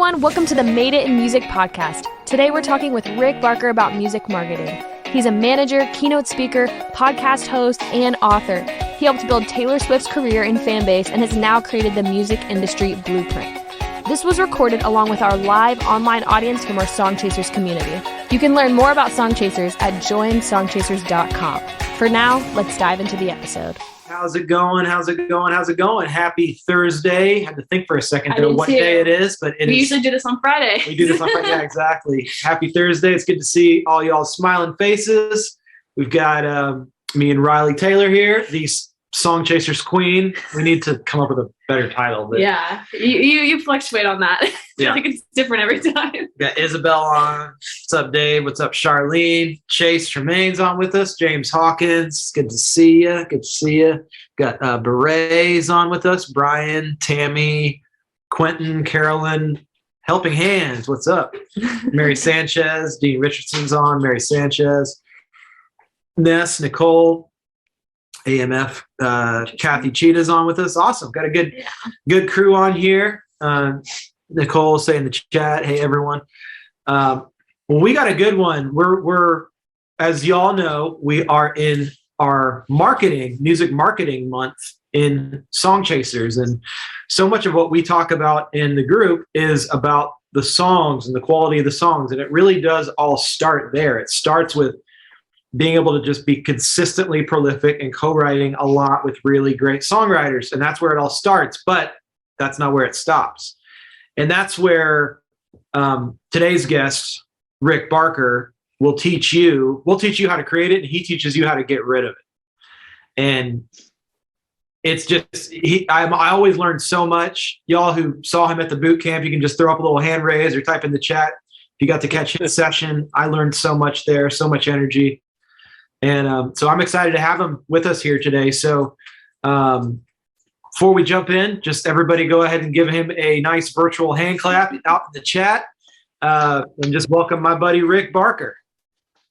everyone. Welcome to the Made It in Music podcast. Today we're talking with Rick Barker about music marketing. He's a manager, keynote speaker, podcast host, and author. He helped build Taylor Swift's career in fanbase and has now created the music industry blueprint. This was recorded along with our live online audience from our Song Chasers community. You can learn more about Song Chasers at joinsongchasers.com. For now, let's dive into the episode. How's it going? Happy Thursday. Had to think for a second there what day it is, but we usually do this on Friday. We do this on Friday, yeah, exactly. Happy Thursday. It's good to see all y'all smiling faces. We've got me and Riley Taylor here, the Song Chasers Queen. We need to come up with a better title. But yeah, you fluctuate on that. I feel like it's different every time. We got Isabel on. What's up, Dave? What's up, Charlene? Chase Tremaine's on with us. James Hawkins. Good to see you. Got Berets on with us. Brian, Tammy, Quentin, Carolyn. Helping Hands. What's up? Mary Sanchez. Dean Richardson's on. Mary Sanchez. Ness, Nicole. AMF, Kathy Cheetah's on with us. Awesome. Got a good crew on here. Nicole say in the chat, hey, everyone. Well, we got a good one. We're, as y'all know, we are in our music marketing month in Song Chasers. And so much of what we talk about in the group is about the songs and the quality of the songs. And it really does all start there. It starts with being able to just be consistently prolific and co-writing a lot with really great songwriters. And that's where it all starts, but that's not where it stops. And that's where today's guest, Rick Barker, will teach you how to create it, and he teaches you how to get rid of it. And it's just, I always learn so much. Y'all who saw him at the boot camp, you can just throw up a little hand raise or type in the chat. If you got to catch his session, I learned so much there, so much energy. And so I'm excited to have him with us here today. So before we jump in, just everybody go ahead and give him a nice virtual hand clap out in the chat. And just welcome my buddy, Rick Barker.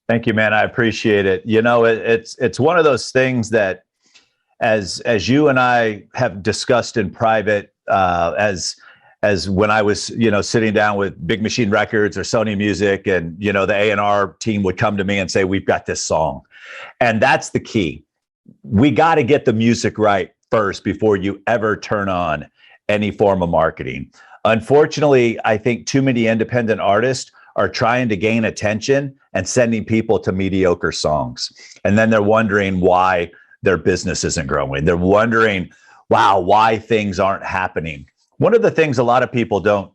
Thank you, man. I appreciate it. You know, it's one of those things that as you and I have discussed in private, as when I was, sitting down with Big Machine Records or Sony Music, and, the A&R team would come to me and say, we've got this song. And that's the key. We got to get the music right first before you ever turn on any form of marketing. Unfortunately, I think too many independent artists are trying to gain attention and sending people to mediocre songs. And then they're wondering why their business isn't growing. They're wondering, wow, why things aren't happening. One of the things a lot of people don't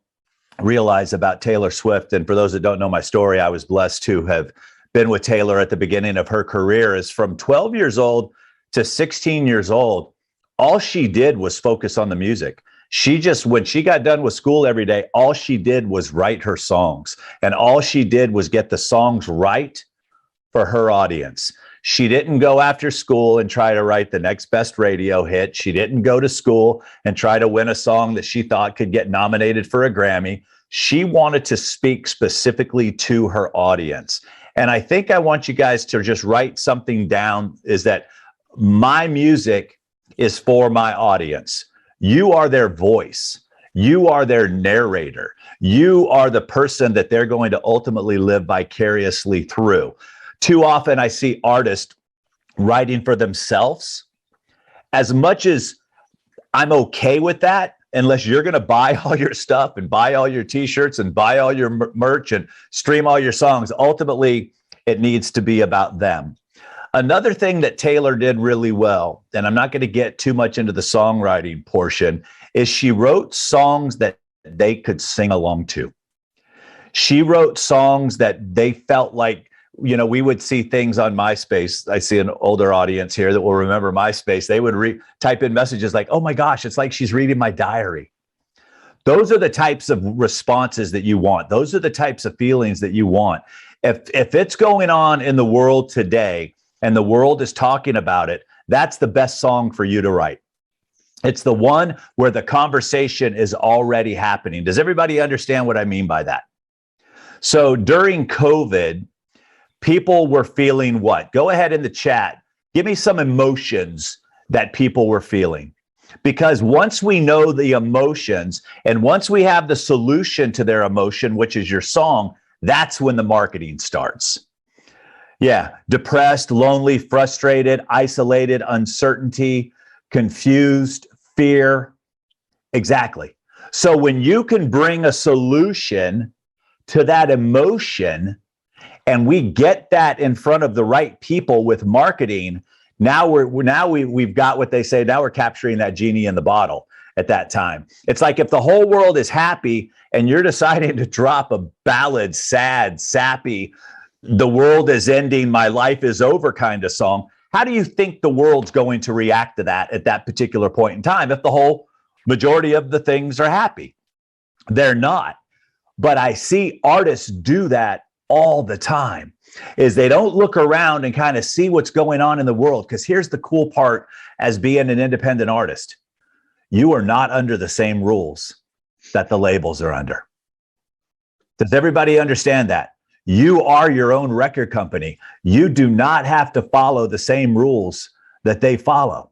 realize about Taylor Swift, and for those that don't know my story, I was blessed to have been with Taylor at the beginning of her career, is from 12 years old to 16 years old, all she did was focus on the music. When she got done with school every day, all she did was write her songs. And all she did was get the songs right for her audience. She didn't go after school and try to write the next best radio hit. She didn't go to school and try to win a song that she thought could get nominated for a Grammy. She wanted to speak specifically to her audience. And I think I want you guys to just write something down, is that my music is for my audience. You are their voice. You are their narrator. You are the person that they're going to ultimately live vicariously through. Too often I see artists writing for themselves. As much as I'm okay with that, unless you're going to buy all your stuff and buy all your t-shirts and buy all your merch and stream all your songs, ultimately it needs to be about them. Another thing that Taylor did really well, and I'm not going to get too much into the songwriting portion, is she wrote songs that they could sing along to. She wrote songs that they felt like, we would see things on MySpace. I see an older audience here that will remember MySpace. They would type in messages like, oh my gosh, it's like she's reading my diary. Those are the types of responses that you want. Those are the types of feelings that you want. If it's going on in the world today and the world is talking about it, that's the best song for you to write. It's the one where the conversation is already happening. Does everybody understand what I mean by that? So during COVID, people were feeling what? Go ahead in the chat. Give me some emotions that people were feeling. Because once we know the emotions and once we have the solution to their emotion, which is your song, that's when the marketing starts. Yeah, depressed, lonely, frustrated, isolated, uncertainty, confused, fear. Exactly. So when you can bring a solution to that emotion and we get that in front of the right people with marketing, now we've got what they say, now we're capturing that genie in the bottle at that time. It's like if the whole world is happy and you're deciding to drop a ballad, sad, sappy, the world is ending, my life is over kind of song, how do you think the world's going to react to that at that particular point in time if the whole majority of the things are happy? They're not. But I see artists do that all the time, is they don't look around and kind of see what's going on in the world. Because here's the cool part as being an independent artist. You are not under the same rules that the labels are under. Does everybody understand that? You are your own record company. You do not have to follow the same rules that they follow.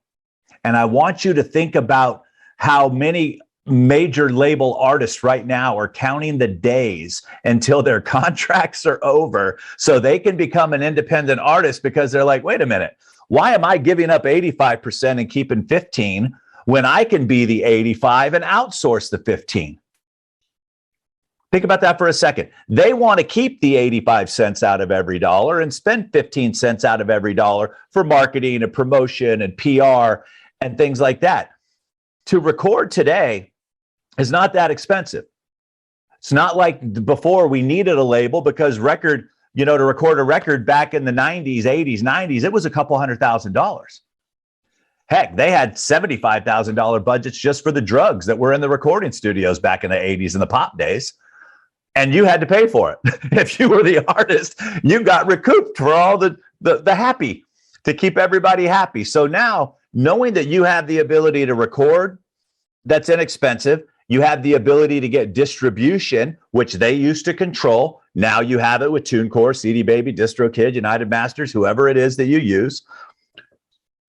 And I want you to think about how many major label artists right now are counting the days until their contracts are over so they can become an independent artist, because they're like, wait a minute, why am I giving up 85% and keeping 15 when I can be the 85 and outsource the 15? Think about that for a second. They want to keep the 85 cents out of every dollar and spend 15 cents out of every dollar for marketing and promotion and PR and things like that. To record today is not that expensive. It's not like before we needed a label, because to record a record back in the 90s, 80s, 90s, it was a couple $100,000. Heck, they had $75,000 budgets just for the drugs that were in the recording studios back in the 80s and the pop days. And you had to pay for it. If you were the artist, you got recouped for all the happy, to keep everybody happy. So now, knowing that you have the ability to record, that's inexpensive. You have the ability to get distribution, which they used to control. Now you have it with TuneCore, CD Baby, DistroKid, United Masters, whoever it is that you use.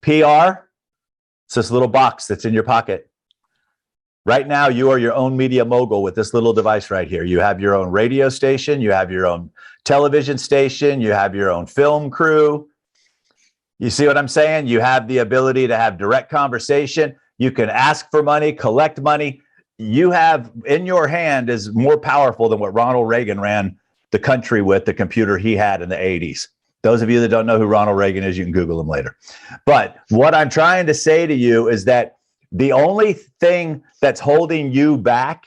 PR, it's this little box that's in your pocket. Right now, you are your own media mogul with this little device right here. You have your own radio station. You have your own television station. You have your own film crew. You see what I'm saying? You have the ability to have direct conversation. You can ask for money, collect money. You have in your hand is more powerful than what Ronald Reagan ran the country with, the computer he had in the 80s. Those of you that don't know who Ronald Reagan is, you can Google him later. But what I'm trying to say to you is that the only thing that's holding you back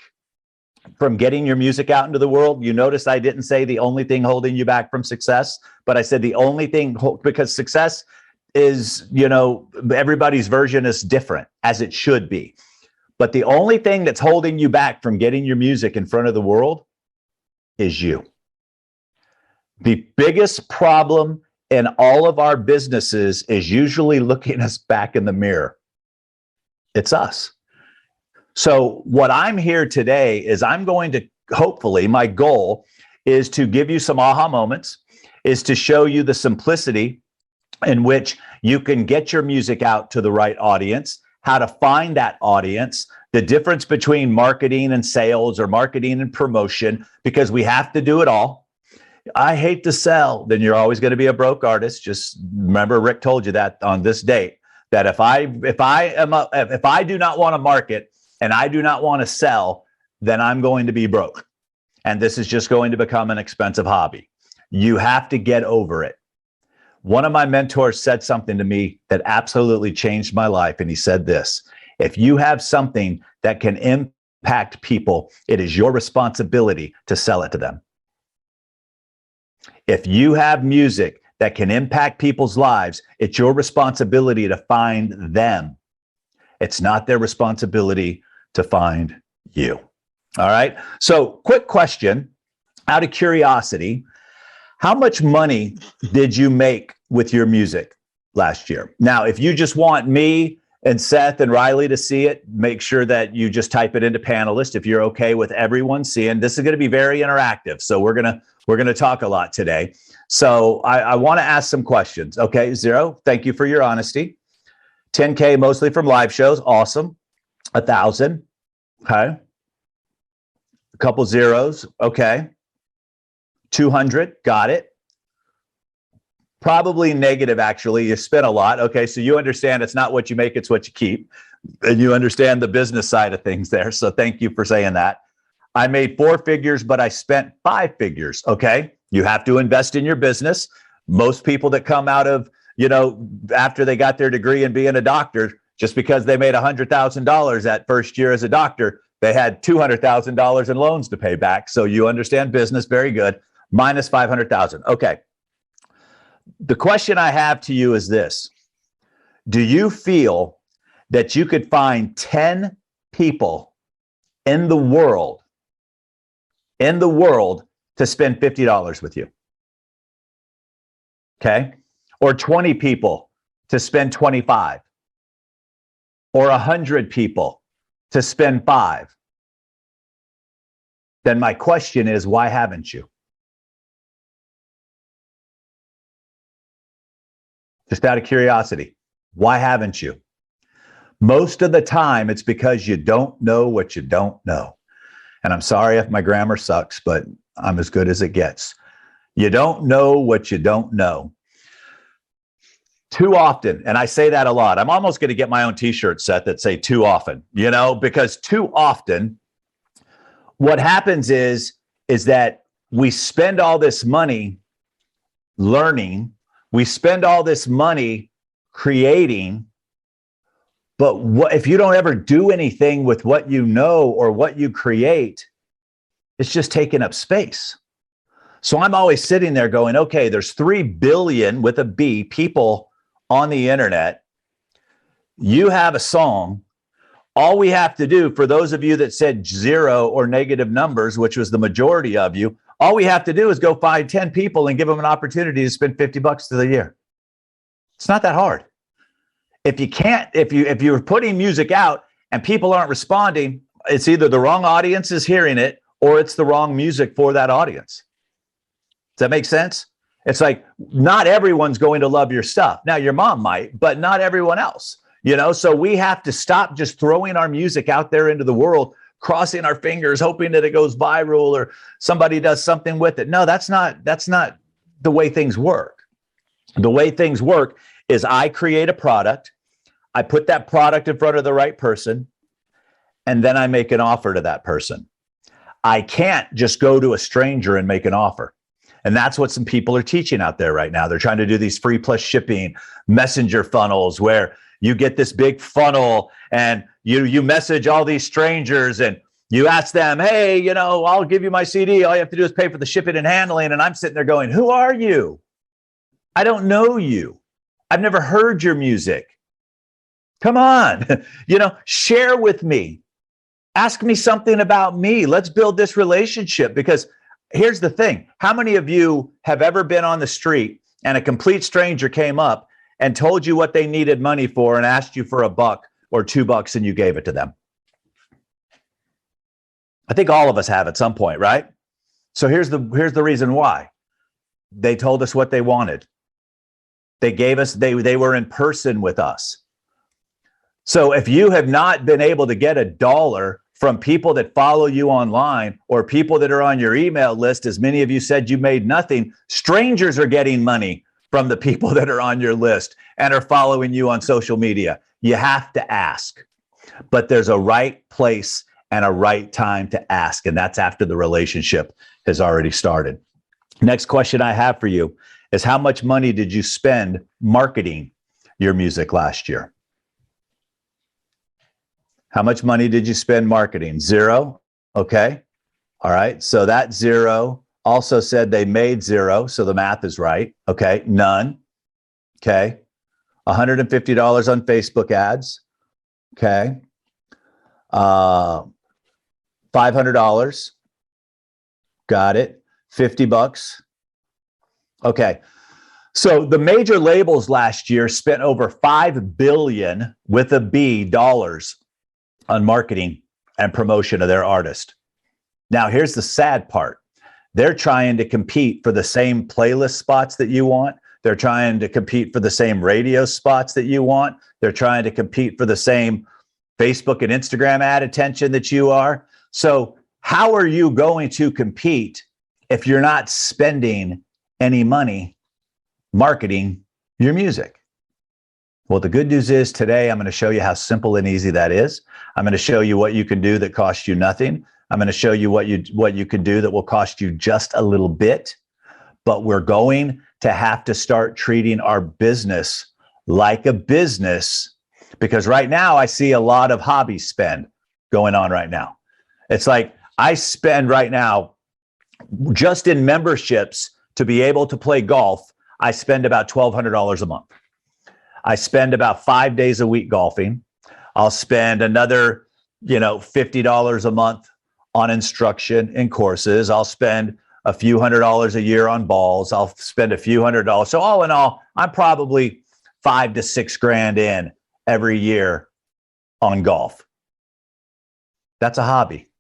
from getting your music out into the world, you notice I didn't say the only thing holding you back from success, but I said the only thing, because success is, everybody's version is different, as it should be. But the only thing that's holding you back from getting your music in front of the world is you. The biggest problem in all of our businesses is usually looking us back in the mirror. It's us. So what I'm here today is I'm going to, hopefully, my goal is to give you some aha moments, is to show you the simplicity in which you can get your music out to the right audience, how to find that audience, the difference between marketing and sales or marketing and promotion, because we have to do it all. I hate to sell, then you're always going to be a broke artist. Just remember, Rick told you that on this date, that if I do not want to market and I do not want to sell, then I'm going to be broke. And this is just going to become an expensive hobby. You have to get over it. One of my mentors said something to me that absolutely changed my life. And he said this: if you have something that can impact people, it is your responsibility to sell it to them. If you have music that can impact people's lives, it's your responsibility to find them. It's not their responsibility to find you. All right. So, quick question out of curiosity: how much money did you make with your music last year? Now, if you just want me and Seth and Riley to see it, make sure that you just type it into panelist. If you're okay with everyone seeing, this is going to be very interactive. So we're going to talk a lot today. So I want to ask some questions. Okay, Zero, thank you for your honesty. 10K mostly from live shows. Awesome. 1,000. Okay. A couple zeros. Okay. 200. Got it. Probably negative, actually. You spent a lot. Okay. So you understand it's not what you make, it's what you keep. And you understand the business side of things there. So thank you for saying that. I made 4 figures, but I spent 5 figures. Okay. You have to invest in your business. Most people that come out of, after they got their degree in being a doctor, just because they made $100,000 that first year as a doctor, they had $200,000 in loans to pay back. So you understand business. Very good. Minus 500,000. Okay. The question I have to you is this. Do you feel that you could find 10 people in the world to spend $50 with you? Okay. Or 20 people to spend 25, or 100 people to spend 5. Then my question is, why haven't you? Just out of curiosity, why haven't you? Most of the time, it's because you don't know what you don't know. And I'm sorry if my grammar sucks, but I'm as good as it gets. You don't know what you don't know. Too often, and I say that a lot. I'm almost going to get my own t-shirt set that say too often, because too often what happens is that we spend all this money learning, we spend all this money creating, but if you don't ever do anything with what you know or what you create, it's just taking up space. So I'm always sitting there going, okay, there's 3 billion with a B people on the internet. You have a song. All we have to do, for those of you that said 0 or negative numbers, which was the majority of you, all we have to do is go find 10 people and give them an opportunity to spend $50 to the year. It's not that hard. If you're putting music out and people aren't responding, it's either the wrong audience is hearing it or it's the wrong music for that audience. Does that make sense? It's like, not everyone's going to love your stuff. Now, your mom might, but not everyone else, So we have to stop just throwing our music out there into the world, crossing our fingers, hoping that it goes viral or somebody does something with it. No, that's not the way things work. The way things work is I create a product, I put that product in front of the right person, and then I make an offer to that person. I can't just go to a stranger and make an offer. And that's what some people are teaching out there right now. They're trying to do these free plus shipping messenger funnels where you get this big funnel and you message all these strangers and you ask them, hey, I'll give you my CD. All you have to do is pay for the shipping and handling. And I'm sitting there going, who are you? I don't know you. I've never heard your music. Come on, share with me. Ask me something about me. Let's build this relationship, because here's the thing. How many of you have ever been on the street and a complete stranger came up and told you what they needed money for and asked you for $1 or $2 and you gave it to them? I think all of us have at some point, right? So here's the reason why. They told us what they wanted. They gave us, they were in person with us. So if you have not been able to get $1 from people that follow you online or people that are on your email list, as many of you said you made nothing, strangers are getting money from the people that are on your list and are following you on social media. You have to ask, but there's a right place and a right time to ask, and that's after the relationship has already started. Next question I have for you is, how much money did you spend marketing your music last year? How much money did you spend marketing? 0. Okay. All right. So that 0 also said they made 0. So the math is right. Okay. None. Okay. $150 on Facebook ads. Okay. $500. Got it. $50. Okay. So the major labels last year spent over $5 billion with a B dollars on marketing and promotion of their artist. Now, here's the sad part. They're trying to compete for the same playlist spots that you want. They're trying to compete for the same radio spots that you want. They're trying to compete for the same Facebook and Instagram ad attention that you are. So how are you going to compete if you're not spending any money marketing your music? Well, the good news is today I'm going to show you how simple and easy that is. I'm going to show you what you can do that costs you nothing. I'm going to show you what you can do that will cost you just a little bit. But we're going to have to start treating our business like a business, because right now I see a lot of hobby spend going on right now. It's like I spend right now just in memberships to be able to play golf. I spend about $1,200 a month. I spend about 5 days a week golfing. I'll spend another, $50 a month on instruction and courses. I'll spend a few $100s a year on balls. I'll spend a few $100s. So all in all, I'm probably $5,000 to $6,000 in every year on golf. That's a hobby.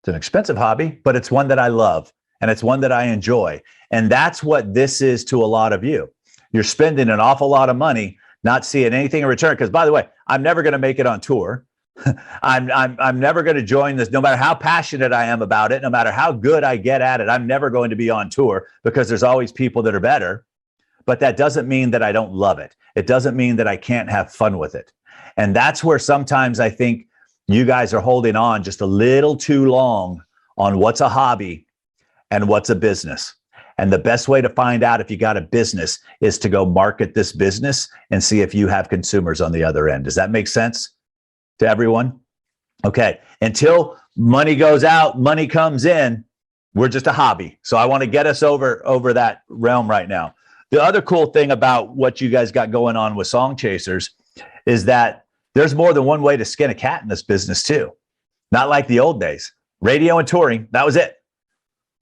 It's an expensive hobby, but it's one that I love and it's one that I enjoy. And that's what this is to a lot of you. You're spending an awful lot of money, not seeing anything in return. Because by the way, I'm never going to make it on tour. I'm never going to join this, no matter how passionate I am about it, no matter how good I get at it. I'm never going to be on tour because there's always people that are better. But that doesn't mean that I don't love it. It doesn't mean that I can't have fun with it. And that's where sometimes I think you guys are holding on just a little too long on what's a hobby and what's a business. And the best way to find out if you got a business is to go market this business and see if you have consumers on the other end. Does that make sense to everyone? Okay. Until money goes out, money comes in, we're just a hobby. So I want to get us over that realm right now. The other cool thing about what you guys got going on with Song Chasers is that there's more than one way to skin a cat in this business too. Not like the old days. Radio and touring, that was it.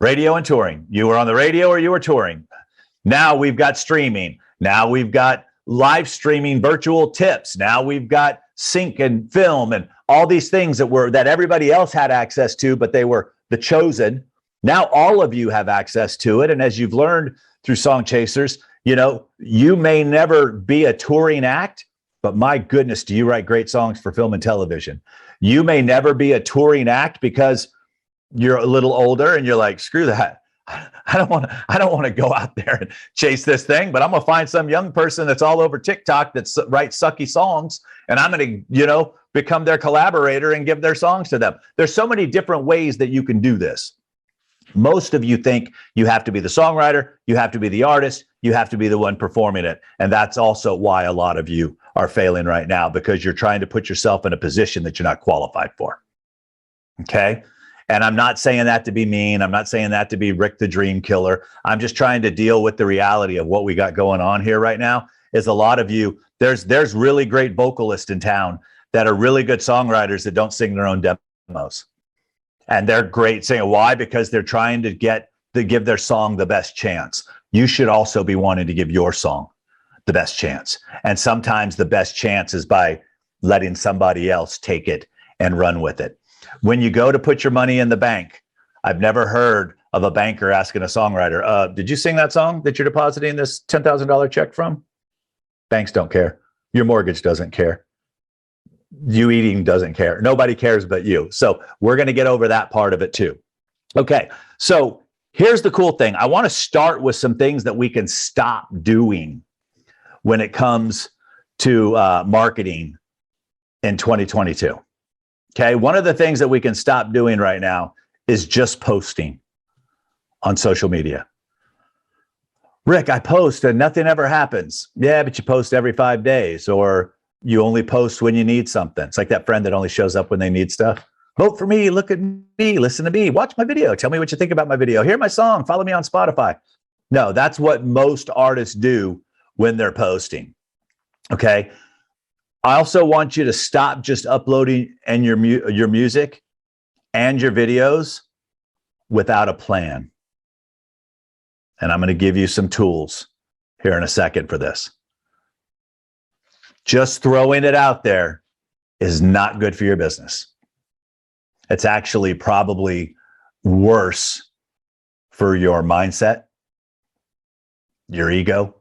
Radio and touring. You were on the radio or you were touring. Now we've got streaming. Now we've got live streaming virtual tips. Now we've got sync and film and all these things that everybody else had access to, but they were the chosen. Now all of you have access to it. And as you've learned through Song Chasers, you may never be a touring act, but my goodness, do you write great songs for film and television? You may never be a touring act because you're a little older and you're like, screw that. I don't want to go out there and chase this thing, but I'm going to find some young person that's all over TikTok that writes sucky songs, and I'm going to, become their collaborator and give their songs to them. There's so many different ways that you can do this. Most of you think you have to be the songwriter, you have to be the artist, you have to be the one performing it. And that's also why a lot of you are failing right now, because you're trying to put yourself in a position that you're not qualified for. Okay? And I'm not saying that to be mean. I'm not saying that to be Rick the Dream Killer. I'm just trying to deal with the reality of what we got going on here right now. Is a lot of you, there's really great vocalists in town that are really good songwriters that don't sing their own demos. And they're great singing. Why? Because they're trying to give their song the best chance. You should also be wanting to give your song the best chance. And sometimes the best chance is by letting somebody else take it and run with it. When you go to put your money in the bank, I've never heard of a banker asking a songwriter, did you sing that song that you're depositing this $10,000 check from? Banks don't care. Your mortgage doesn't care. You eating doesn't care. Nobody cares but you. So we're going to get over that part of it too. Okay. So here's the cool thing. I want to start with some things that we can stop doing when it comes to marketing in 2022. Okay. One of the things that we can stop doing right now is just posting on social media. Rick, I post and nothing ever happens. Yeah, but you post every 5 days, or you only post when you need something. It's like that friend that only shows up when they need stuff. Vote for me, look at me, listen to me, watch my video, tell me what you think about my video, hear my song, follow me on Spotify. No, that's what most artists do when they're posting. Okay. I also want you to stop just uploading and your music and your videos without a plan. And I'm going to give you some tools here in a second for this. Just throwing it out there is not good for your business. It's actually probably worse for your mindset, your ego.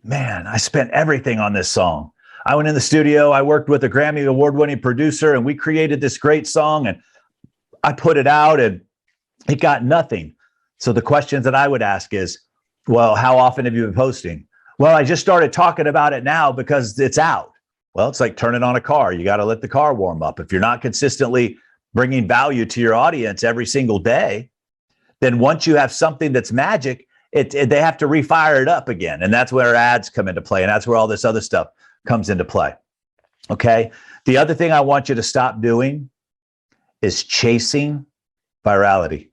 Man, I spent everything on this song. I went in the studio, I worked with a Grammy award-winning producer, and we created this great song, and I put it out, and it got nothing. So the questions that I would ask is, well, how often have you been posting? Well, I just started talking about it now because it's out. Well, it's like turning on a car. You got to let the car warm up. If you're not consistently bringing value to your audience every single day, then once you have something that's magic, they have to refire it up again. And that's where ads come into play. And that's where all this other stuff comes into play. Okay. The other thing I want you to stop doing is chasing virality.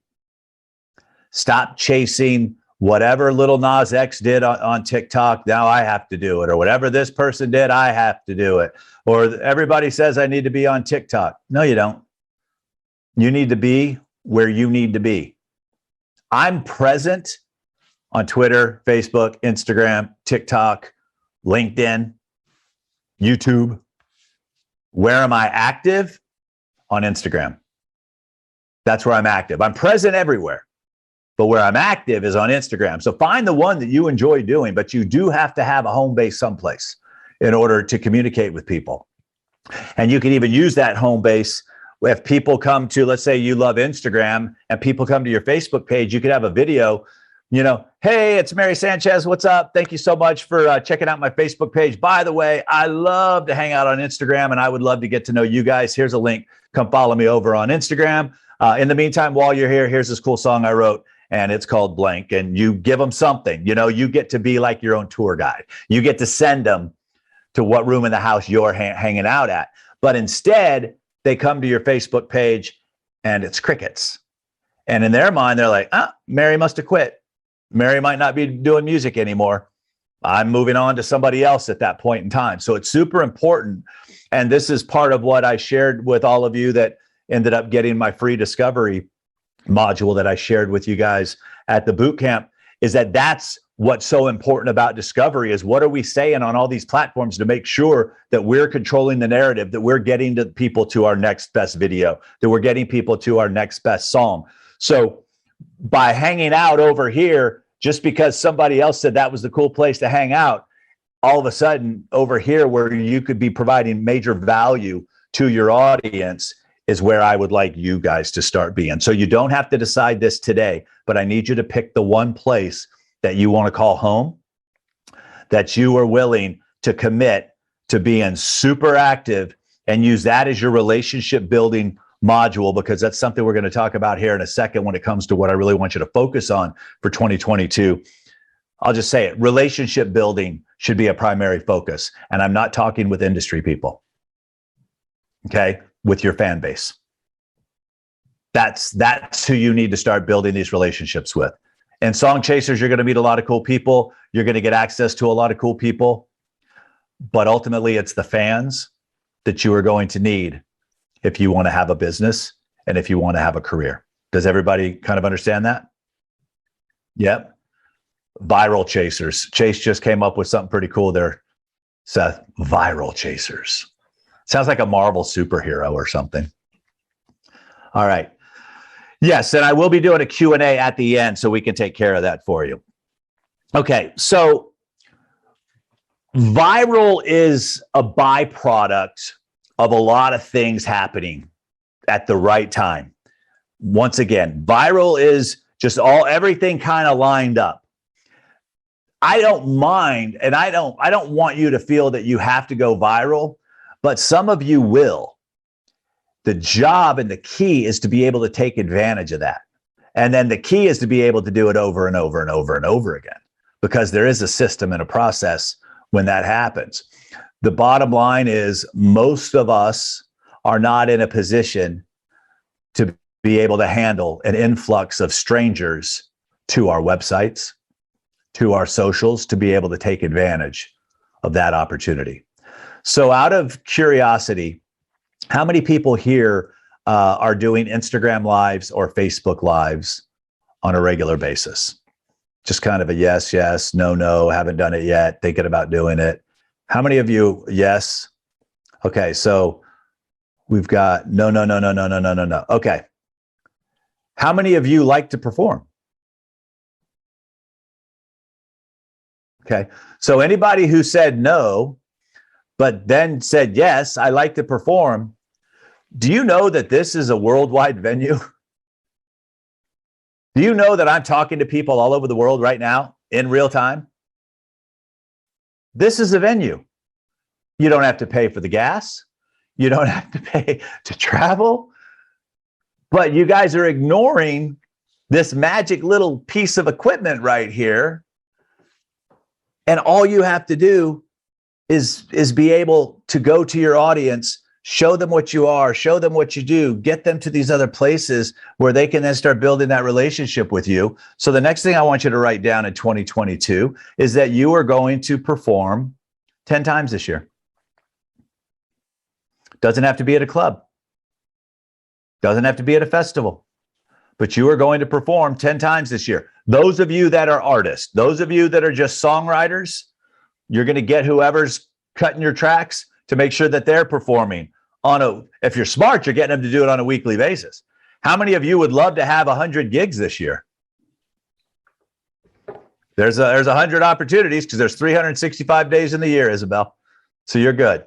Stop chasing whatever Lil Nas X did on TikTok. Now I have to do it. Or whatever this person did, I have to do it. Or everybody says I need to be on TikTok. No, you don't. You need to be where you need to be. I'm present on Twitter, Facebook, Instagram, TikTok, LinkedIn, YouTube. Where am I active? On Instagram. That's where I'm active. I'm present everywhere, but where I'm active is on Instagram. So find the one that you enjoy doing, but you do have to have a home base someplace in order to communicate with people. And you can even use that home base. If people come to, let's say you love Instagram and people come to your Facebook page, you could have a video, hey, it's Mary Sanchez. What's up? Thank you so much for checking out my Facebook page. By the way, I love to hang out on Instagram and I would love to get to know you guys. Here's a link. Come follow me over on Instagram. In the meantime, while you're here, here's this cool song I wrote and it's called Blank. And you give them something, you get to be like your own tour guide. You get to send them to what room in the house you're hanging out at. But instead, they come to your Facebook page and it's crickets. And in their mind, they're like, Mary must have quit. Mary might not be doing music anymore. I'm moving on to somebody else at that point in time. So it's super important. And this is part of what I shared with all of you that ended up getting my free discovery module that I shared with you guys at the boot camp, is that's what's so important about discovery is what are we saying on all these platforms to make sure that we're controlling the narrative, that we're getting to people to our next best video, that we're getting people to our next best song. So by hanging out over here, just because somebody else said that was the cool place to hang out, all of a sudden over here where you could be providing major value to your audience is where I would like you guys to start being. So you don't have to decide this today, but I need you to pick the one place that you want to call home, that you are willing to commit to being super active and use that as your relationship building module, because that's something we're going to talk about here in a second when it comes to what I really want you to focus on for 2022. I'll just say it. Relationship building should be a primary focus. And I'm not talking with industry people. Okay. With your fan base. That's who you need to start building these relationships with. And Song Chasers, you're going to meet a lot of cool people. You're going to get access to a lot of cool people. But ultimately, it's the fans that you are going to need if you want to have a business and if you want to have a career. Does everybody kind of understand that? Yep. Viral chasers. Chase just came up with something pretty cool there, Seth. Viral chasers. Sounds like a Marvel superhero or something. All right. Yes, and I will be doing a Q&A at the end so we can take care of that for you. Okay, so viral is a byproduct of a lot of things happening at the right time. Once again, viral is just everything kind of lined up. I don't mind, and I don't want you to feel that you have to go viral, but some of you will. The job and the key is to be able to take advantage of that. And then the key is to be able to do it over and over and over and over again, because there is a system and a process when that happens. The bottom line is most of us are not in a position to be able to handle an influx of strangers to our websites, to our socials, to be able to take advantage of that opportunity. So out of curiosity, how many people here are doing Instagram lives or Facebook lives on a regular basis? Just kind of a yes, yes, no, no, haven't done it yet, thinking about doing it. How many of you, yes? Okay, so we've got no, no, no, no, no, no, no, no, no. Okay. How many of you like to perform? Okay, so anybody who said no, but then said, yes, I like to perform. Do you know that this is a worldwide venue? Do you know that I'm talking to people all over the world right now in real time? This is a venue. You don't have to pay for the gas. You don't have to pay to travel. But you guys are ignoring this magic little piece of equipment right here. And all you have to do is be able to go to your audience, show them what you are, show them what you do, get them to these other places where they can then start building that relationship with you. So the next thing I want you to write down in 2022 is that you are going to perform 10 times this year. Doesn't have to be at a club. Doesn't have to be at a festival. But you are going to perform 10 times this year. Those of you that are artists, those of you that are just songwriters, you're going to get whoever's cutting your tracks to make sure that they're performing if you're smart, you're getting them to do it on a weekly basis. How many of you would love to have 100 gigs this year? There's 100 opportunities because there's 365 days in the year, Isabel. So you're good.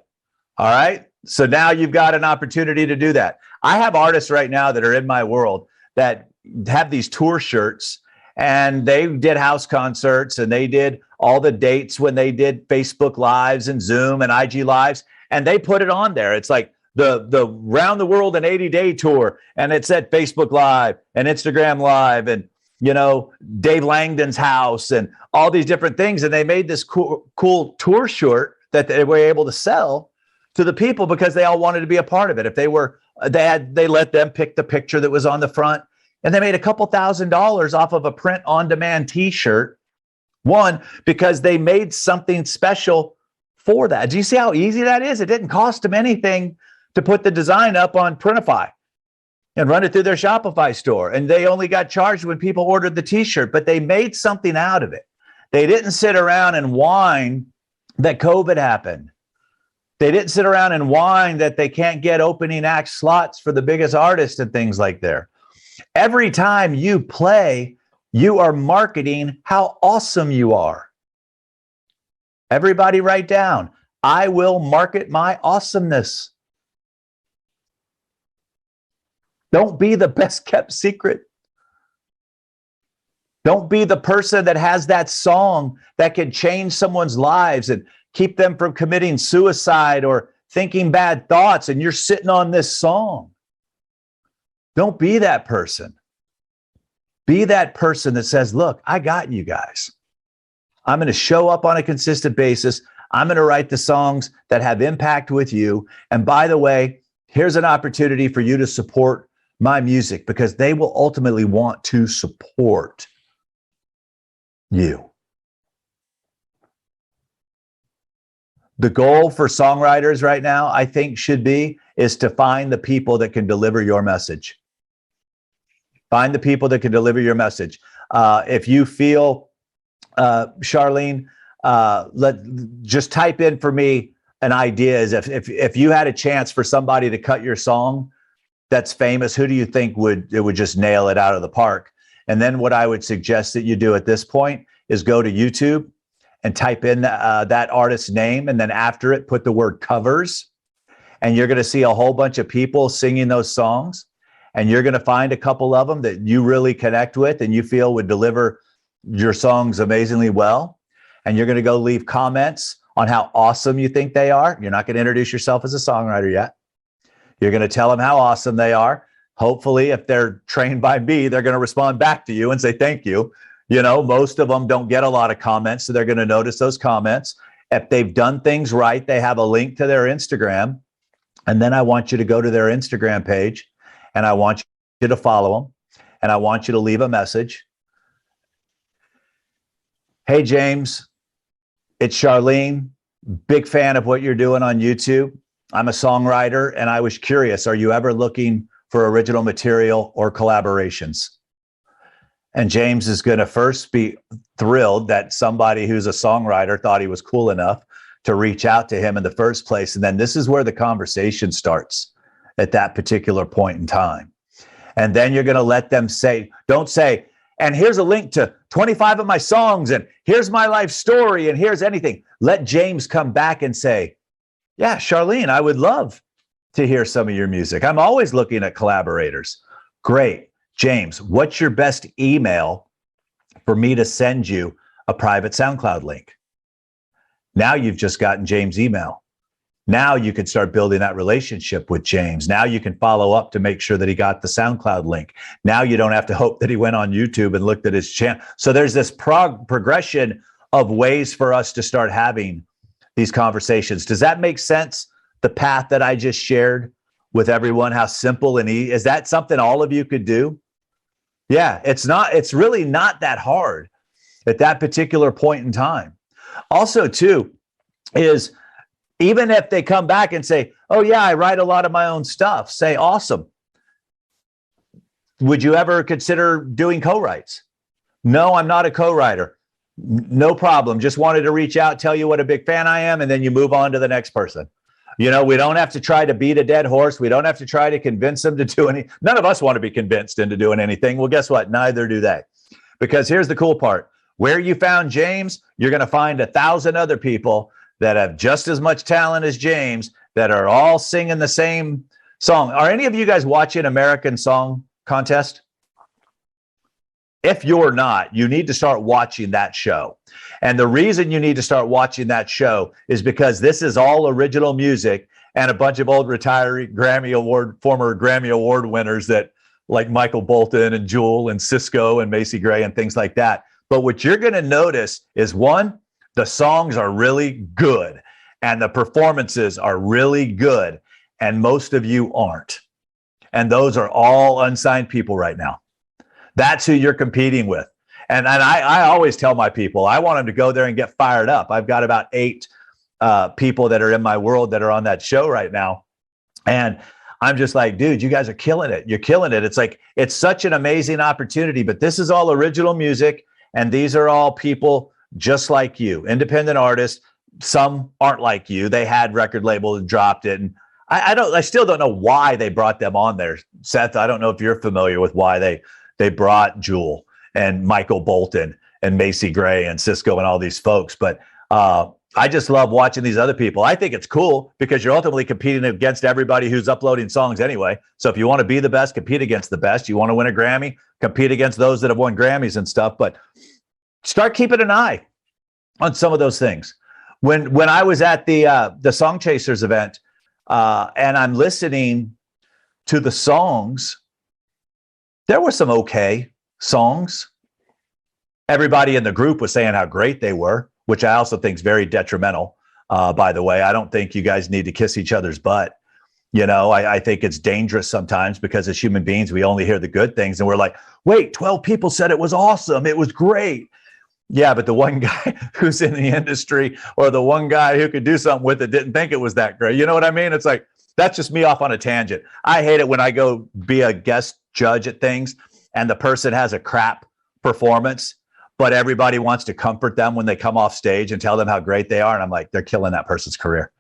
All right. So now you've got an opportunity to do that. I have artists right now that are in my world that have these tour shirts, and they did house concerts, and they did all the dates when they did Facebook Lives and Zoom and IG Lives, and they put it on there. It's like the Round the World in 80-Day tour, and it's at Facebook Live and Instagram Live and, Dave Langdon's house and all these different things. And they made this cool tour shirt that they were able to sell to the people because they all wanted to be a part of it. If they let them pick the picture that was on the front, and they made a couple $1,000s off of a print on demand t-shirt. One, because they made something special for that. Do you see how easy that is? It didn't cost them anything to put the design up on Printify and run it through their Shopify store. And they only got charged when people ordered the t-shirt, but they made something out of it. They didn't sit around and whine that COVID happened. They didn't sit around and whine that they can't get opening act slots for the biggest artists and things like that. Every time you play, you are marketing how awesome you are. Everybody write down, I will market my awesomeness. Don't be the best kept secret. Don't be the person that has that song that can change someone's lives and keep them from committing suicide or thinking bad thoughts, and you're sitting on this song. Don't be that person. Be that person that says, look, I got you guys. I'm going to show up on a consistent basis. I'm going to write the songs that have impact with you. And by the way, here's an opportunity for you to support my music, because they will ultimately want to support you. The goal for songwriters right now, I think, is to find the people that can deliver your message. Find the people that can deliver your message. If you feel, Charlene, just type in for me an idea. Is if you had a chance for somebody to cut your song that's famous, who do you think would just nail it out of the park? And then what I would suggest that you do at this point is go to YouTube and type in that artist's name, and then after it, put the word covers, and you're going to see a whole bunch of people singing those songs, and you're going to find a couple of them that you really connect with and you feel would deliver your songs amazingly well, and you're going to go leave comments on how awesome you think they are. You're not going to introduce yourself as a songwriter yet. You're going to tell them how awesome they are. Hopefully, if they're trained by me, they're going to respond back to you and say thank you. Most of them don't get a lot of comments, so they're going to notice those comments. If they've done things right, they have a link to their Instagram. And then I want you to go to their Instagram page, and I want you to follow them, and I want you to leave a message. Hey, James, it's Charlene. Big fan of what you're doing on YouTube. I'm a songwriter, and I was curious, are you ever looking for original material or collaborations? And James is going to first be thrilled that somebody who's a songwriter thought he was cool enough to reach out to him in the first place. And then this is where the conversation starts at that particular point in time. And then you're going to let them say, don't say, and here's a link to 25 of my songs, and here's my life story, and here's anything. Let James come back and say, Yeah, Charlene, I would love to hear some of your music. I'm always looking at collaborators. Great. James, what's your best email for me to send you a private SoundCloud link? Now you've just gotten James' email. Now you can start building that relationship with James. Now you can follow up to make sure that he got the SoundCloud link. Now you don't have to hope that he went on YouTube and looked at his channel. So there's this progression of ways for us to start having these conversations. Does that make sense? The path that I just shared with everyone, how simple and easy. Is that something all of you could do? Yeah, it's really not that hard at that particular point in time. Also, too, is even if they come back and say, oh, yeah, I write a lot of my own stuff, say, awesome. Would you ever consider doing co-writes? No, I'm not a co-writer. No problem. Just wanted to reach out, tell you what a big fan I am, and then you move on to the next person. You know, we don't have to try to beat a dead horse. We don't have to try to convince them to do any. None of us want to be convinced into doing anything. Well, guess what? Neither do they. Because here's the cool part. Where you found James, you're going to find 1,000 other people that have just as much talent as James that are all singing the same song. Are any of you guys watching American Song Contest? If you're not, you need to start watching that show. And the reason you need to start watching that show is because this is all original music and a bunch of old retiree former Grammy Award winners that like Michael Bolton and Jewel and Cisco and Macy Gray and things like that. But what you're going to notice is, one, the songs are really good and the performances are really good. And most of you aren't. And those are all unsigned people right now. That's who you're competing with. And I always tell my people, I want them to go there and get fired up. I've got about 8 people that are in my world that are on that show right now. And I'm just like, dude, you guys are killing it. You're killing it. It's like, it's such an amazing opportunity, but this is all original music. And these are all people just like you, independent artists. Some aren't like you. They had record labels and dropped it. And I still don't know why they brought them on there. Seth, I don't know if you're familiar with why they brought Jewel and Michael Bolton and Macy Gray and Cisco and all these folks. But I just love watching these other people. I think it's cool because you're ultimately competing against everybody who's uploading songs anyway. So if you want to be the best, compete against the best. You want to win a Grammy, compete against those that have won Grammys and stuff. But start keeping an eye on some of those things. When I was at the Song Chasers event and I'm listening to the songs, there were some okay songs. Everybody in the group was saying how great they were, which I also think is very detrimental. By the way, I don't think you guys need to kiss each other's butt. You know, I think it's dangerous sometimes because as human beings, we only hear the good things and we're like, wait, 12 people said it was awesome. It was great. Yeah, but the one guy who's in the industry or the one guy who could do something with it didn't think it was that great. You know what I mean? It's like, that's just me off on a tangent. I hate it when I go be a guest judge at things and the person has a crap performance, but everybody wants to comfort them when they come off stage and tell them how great they are. And I'm like, they're killing that person's career.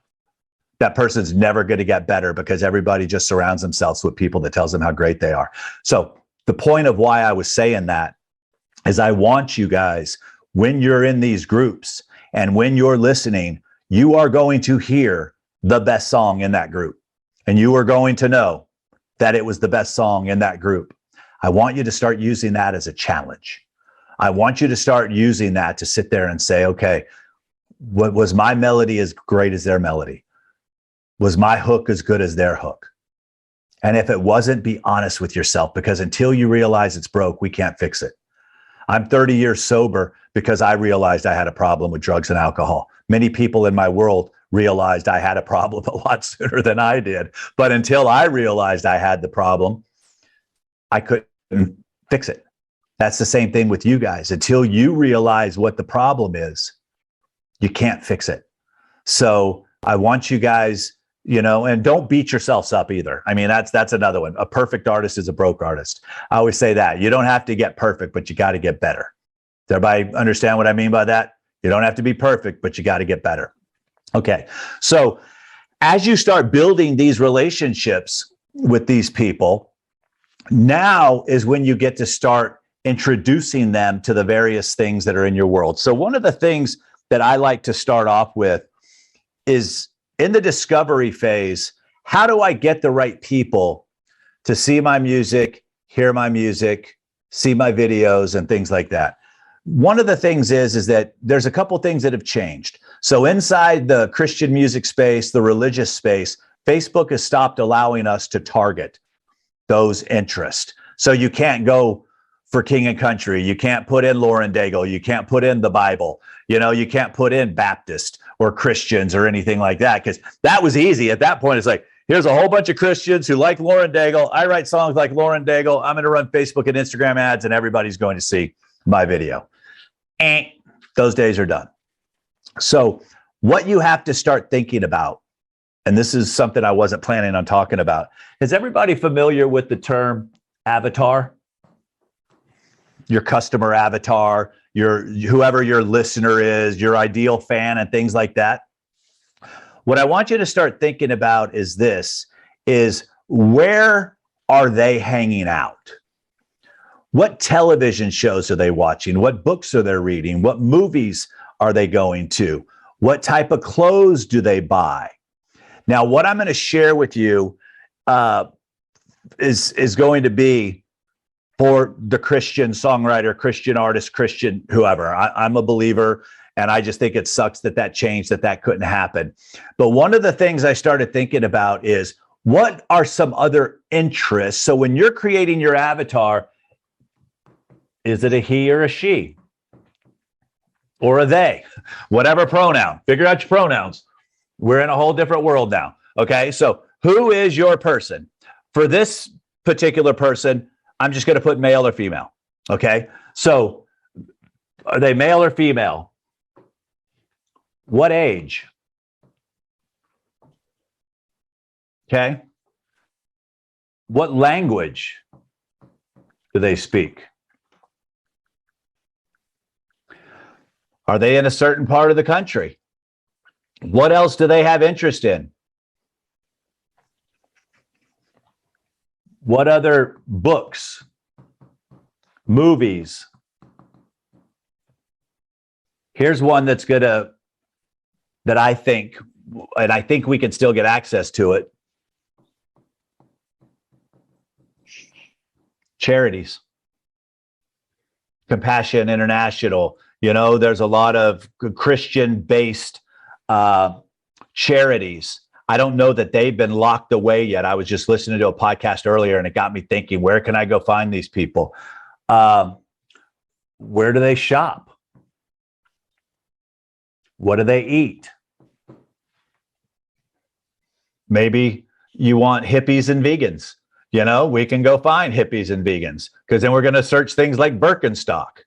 That person's never going to get better because everybody just surrounds themselves with people that tells them how great they are. So the point of why I was saying that is I want you guys, when you're in these groups and when you're listening, you are going to hear the best song in that group. And you are going to know that it was the best song in that group. I want you to start using that as a challenge. I want you to start using that to sit there and say, okay, what was my melody as great as their melody? Was my hook as good as their hook? And if it wasn't, be honest with yourself, because until you realize it's broke, we can't fix it. I'm 30 years sober because I realized I had a problem with drugs and alcohol. Many people in my world realized I had a problem a lot sooner than I did. But until I realized I had the problem, I couldn't fix it. That's the same thing with you guys. Until you realize what the problem is, you can't fix it. So I want you guys, you know, and don't beat yourselves up either. I mean, that's another one. A perfect artist is a broke artist. I always say that. You don't have to get perfect, but you got to get better. Does everybody understand what I mean by that? You don't have to be perfect, but you got to get better. Okay. So as you start building these relationships with these people, now is when you get to start introducing them to the various things that are in your world. So one of the things that I like to start off with is in the discovery phase, how do I get the right people to see my music, hear my music, see my videos, and things like that? One of the things is that there's a couple things that have changed. So inside the Christian music space, the religious space, Facebook has stopped allowing us to target those interests. So you can't go for King and Country. You can't put in Lauren Daigle. You can't put in the Bible. You can't put in Baptist or Christians or anything like that, because that was easy. At that point, it's like, here's a whole bunch of Christians who like Lauren Daigle. I write songs like Lauren Daigle. I'm going to run Facebook and Instagram ads, and everybody's going to see my video. Those days are done. So what you have to start thinking about, and this is something I wasn't planning on talking about, is everybody familiar with the term avatar? Your customer avatar, whoever your listener is, your ideal fan, and things like that. What I want you to start thinking about is where are they hanging out? What television shows are they watching? What books are they reading? What movies are they going to? What type of clothes do they buy? Now, what I'm going to share with you is going to be for the Christian songwriter, Christian artist, Christian whoever. I'm a believer, and I just think it sucks that changed, that couldn't happen. But one of the things I started thinking about is, what are some other interests? So when you're creating your avatar, is it a he or a she? Or a they? Whatever pronoun. Figure out your pronouns. We're in a whole different world now. Okay, so who is your person? For this particular person, I'm just going to put male or female. Okay, so are they male or female? What age? Okay, what language do they speak? Are they in a certain part of the country? What else do they have interest in? What other books, movies? Here's one that I think, and I think we can still get access to it. Charities. Compassion International. There's a lot of Christian-based charities. I don't know that they've been locked away yet. I was just listening to a podcast earlier, and it got me thinking, where can I go find these people? Where do they shop? What do they eat? Maybe you want hippies and vegans. We can go find hippies and vegans, because then we're going to search things like Birkenstock,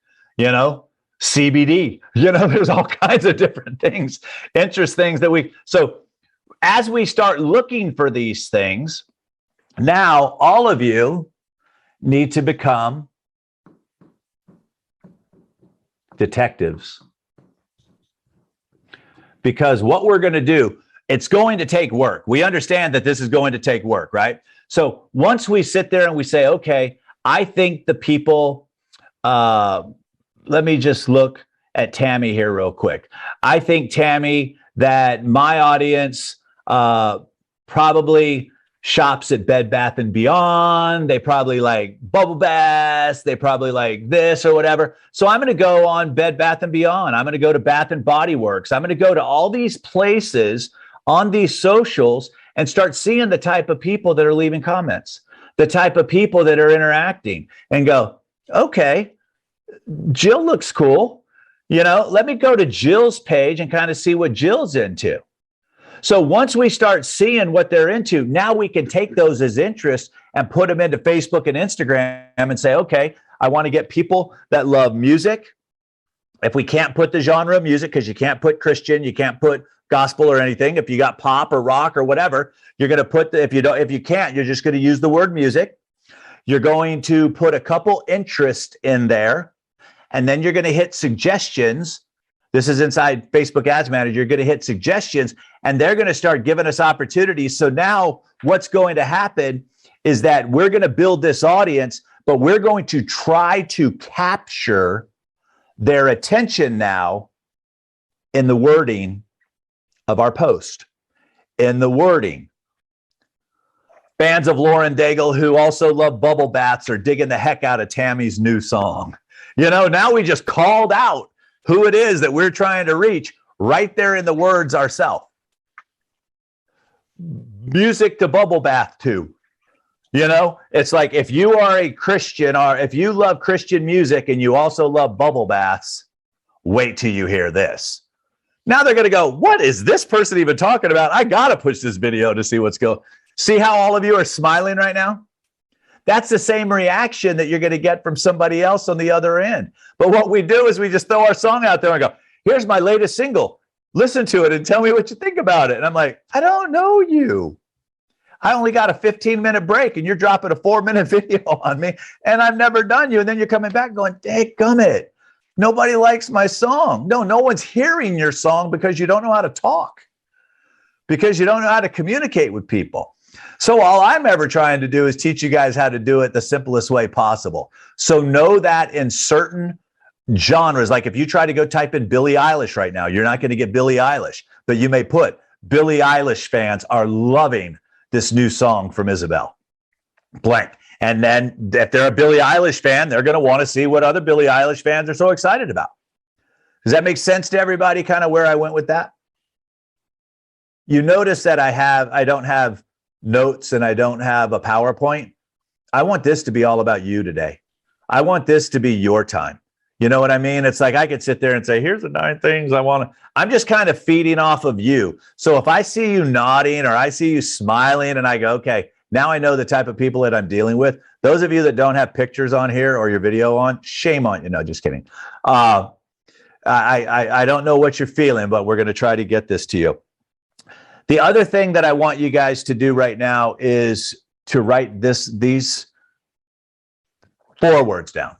CBD, there's all kinds of different things, things that so as we start looking for these things, now all of you need to become detectives. Because what we're going to do, it's going to take work. We understand that this is going to take work, right? So once we sit there and we say, okay, I think the people, let me just look at Tammy here real quick. I think, Tammy, that my audience probably shops at Bed Bath & Beyond. They probably like bubble baths. They probably like this or whatever. So I'm going to go on Bed Bath & Beyond. I'm going to go to Bath & Body Works. I'm going to go to all these places on these socials and start seeing the type of people that are leaving comments, the type of people that are interacting, and go, okay, Jill looks cool. Let me go to Jill's page and kind of see what Jill's into. So once we start seeing what they're into, now we can take those as interests and put them into Facebook and Instagram and say, okay, I want to get people that love music. If we can't put the genre of music, because you can't put Christian, you can't put gospel or anything. If you got pop or rock or whatever, you're going to put if you can't, you're just going to use the word music. You're going to put a couple interests in there, and then you're going to hit suggestions. This is inside Facebook Ads Manager. You're going to hit suggestions, and they're going to start giving us opportunities. So now what's going to happen is that we're going to build this audience, but we're going to try to capture their attention now in the wording of our post. in the wording. Fans of Lauren Daigle who also love bubble baths are digging the heck out of Tammy's new song. You know, now we just called out who it is that we're trying to reach right there in the words ourselves. Music to bubble bath to. You know, it's like if you are a Christian or if you love Christian music and you also love bubble baths, wait till you hear this. Now they're going to go, what is this person even talking about? I got to push this video to see what's going. See how all of you are smiling right now? That's the same reaction that you're going to get from somebody else on the other end. But what we do is we just throw our song out there and go, here's my latest single. Listen to it and tell me what you think about it. And I'm like, I don't know you. I only got a 15-minute break and you're dropping a 4-minute video on me and I've never done you. And then you're coming back going, dadgummit, nobody likes my song. No one's hearing your song because you don't know how to talk, because you don't know how to communicate with people. So all I'm ever trying to do is teach you guys how to do it the simplest way possible. So know that in certain genres, like if you try to go type in Billie Eilish right now, you're not going to get Billie Eilish, but you may put Billie Eilish fans are loving this new song from Isabel blank. And then if they're a Billie Eilish fan, they're going to want to see what other Billie Eilish fans are so excited about. Does that make sense to everybody, kind of where I went with that? You notice that I don't have notes and I don't have a PowerPoint. I want this to be all about you today. I want this to be your time. You know what I mean? It's like I could sit there and say, here's the 9 things I want to. I'm just kind of feeding off of you. So if I see you nodding or I see you smiling and I go, okay, now I know the type of people that I'm dealing with. Those of you that don't have pictures on here or your video on, shame on you. No, just kidding. I don't know what you're feeling, but we're going to try to get this to you. The other thing that I want you guys to do right now is to write these 4 words down.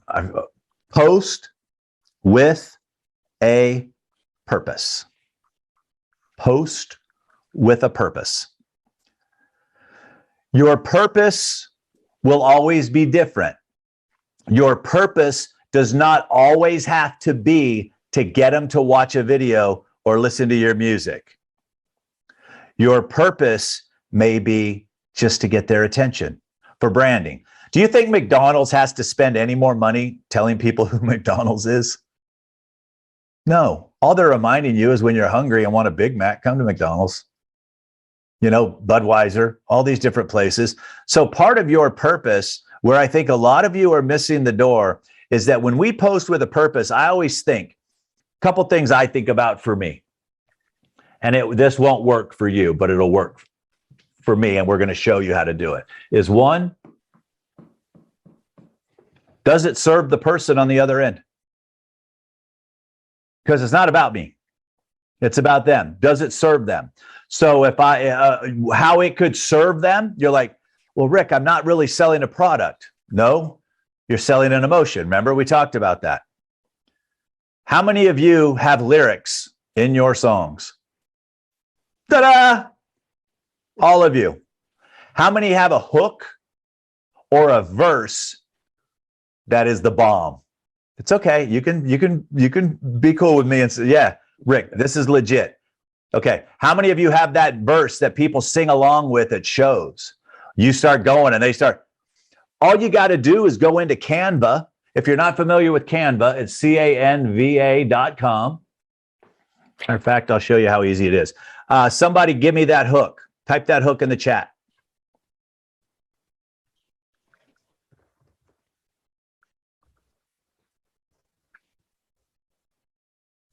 Post with a purpose. Post with a purpose. Your purpose will always be different. Your purpose does not always have to be to get them to watch a video or listen to your music. Your purpose may be just to get their attention for branding. Do you think McDonald's has to spend any more money telling people who McDonald's is? No. All they're reminding you is when you're hungry and want a Big Mac, come to McDonald's. You know, Budweiser, all these different places. So part of your purpose, where I think a lot of you are missing the door, is that when we post with a purpose, I always think, a couple things I think about for me. And this won't work for you, but it'll work for me, and we're going to show you how to do it. Is 1, does it serve the person on the other end? Because it's not about me. It's about them. Does it serve them? So if how it could serve them, you're like, well, Rick, I'm not really selling a product. No, you're selling an emotion. Remember, we talked about that. How many of you have lyrics in your songs? Ta-da! All of you. How many have a hook or a verse that is the bomb? It's okay. You can be cool with me and say, yeah, Rick, this is legit. Okay. How many of you have that verse that people sing along with at shows? You start going and they start. All you got to do is go into Canva. If you're not familiar with Canva, it's canva.com. In fact, I'll show you how easy it is. Somebody give me that hook. Type that hook in the chat.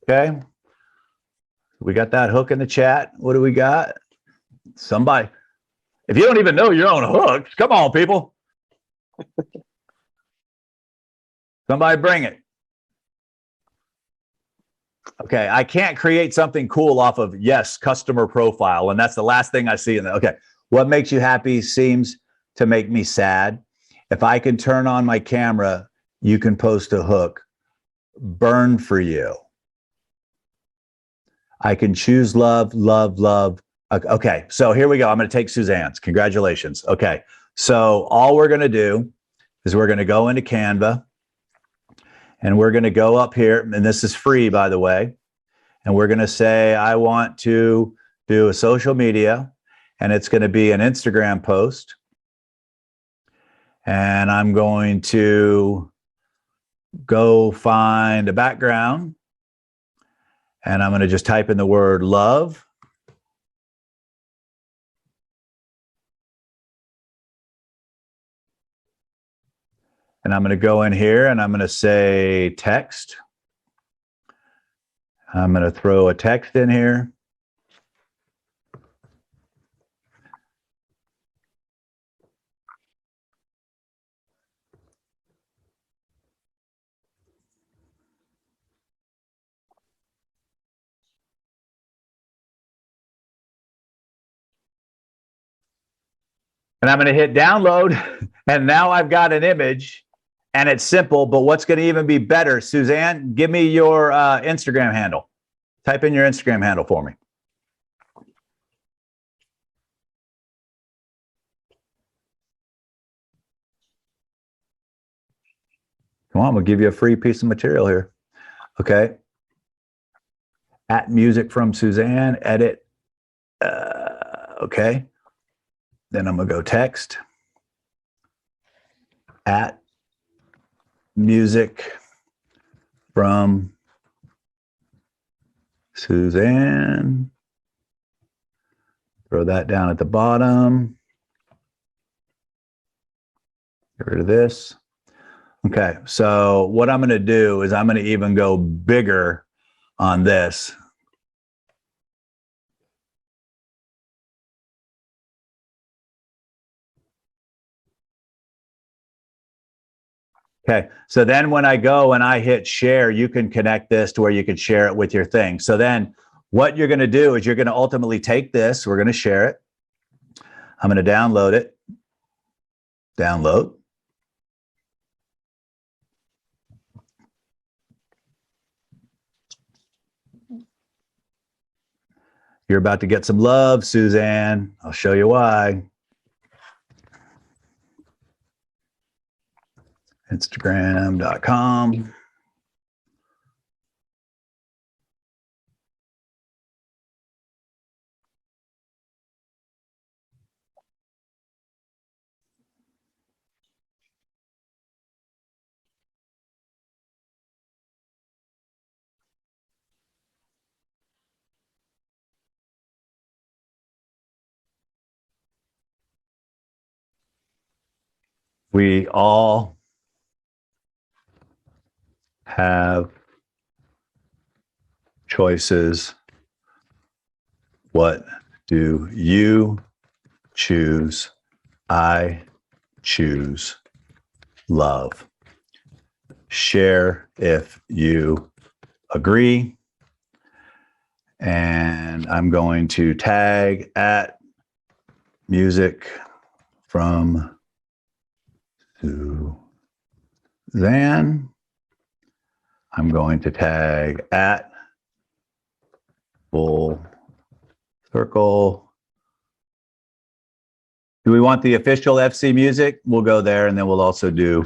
Okay. We got that hook in the chat. What do we got? Somebody. If you don't even know your own hooks, come on, people. Somebody bring it. Okay, I can't create something cool off of, yes, customer profile. And that's the last thing I see in there. Okay, what makes you happy seems to make me sad. If I can turn on my camera, you can post a hook. Burn for you. I can choose love, love, love. Okay, so here we go. I'm going to take Suzanne's. Congratulations. Okay, so all we're going to do is we're going to go into Canva. And we're going to go up here, and this is free, by the way. And we're going to say, I want to do a social media. and it's going to be an Instagram post. And I'm going to go find a background, and I'm going to just type in the word love. And I'm going to go in here and I'm going to say text. I'm going to throw a text in here. And I'm going to hit download. And now I've got an image. And it's simple, but what's going to even be better, Suzanne, give me your Instagram handle. Type in your Instagram handle for me. Come on, we'll give you a free piece of material here. Okay. At music from Suzanne, edit. Okay. Then I'm going to go text. At music from Suzanne. Throw that down at the bottom. Get rid of this. Okay, so what I'm going to do is I'm going to even go bigger on this. Okay, so then when I go and I hit share, you can connect this to where you can share it with your thing. So then what you're going to do is you're going to ultimately take this. We're going to share it. I'm going to download it. Download. You're about to get some love, Suzanne. I'll show you why. Instagram.com. We all have choices. What do you choose? I choose love. Share if you agree. And I'm going to tag at music from Suzanne. I'm going to tag at full circle. Do we want the official FC music? We'll go there, and then we'll also do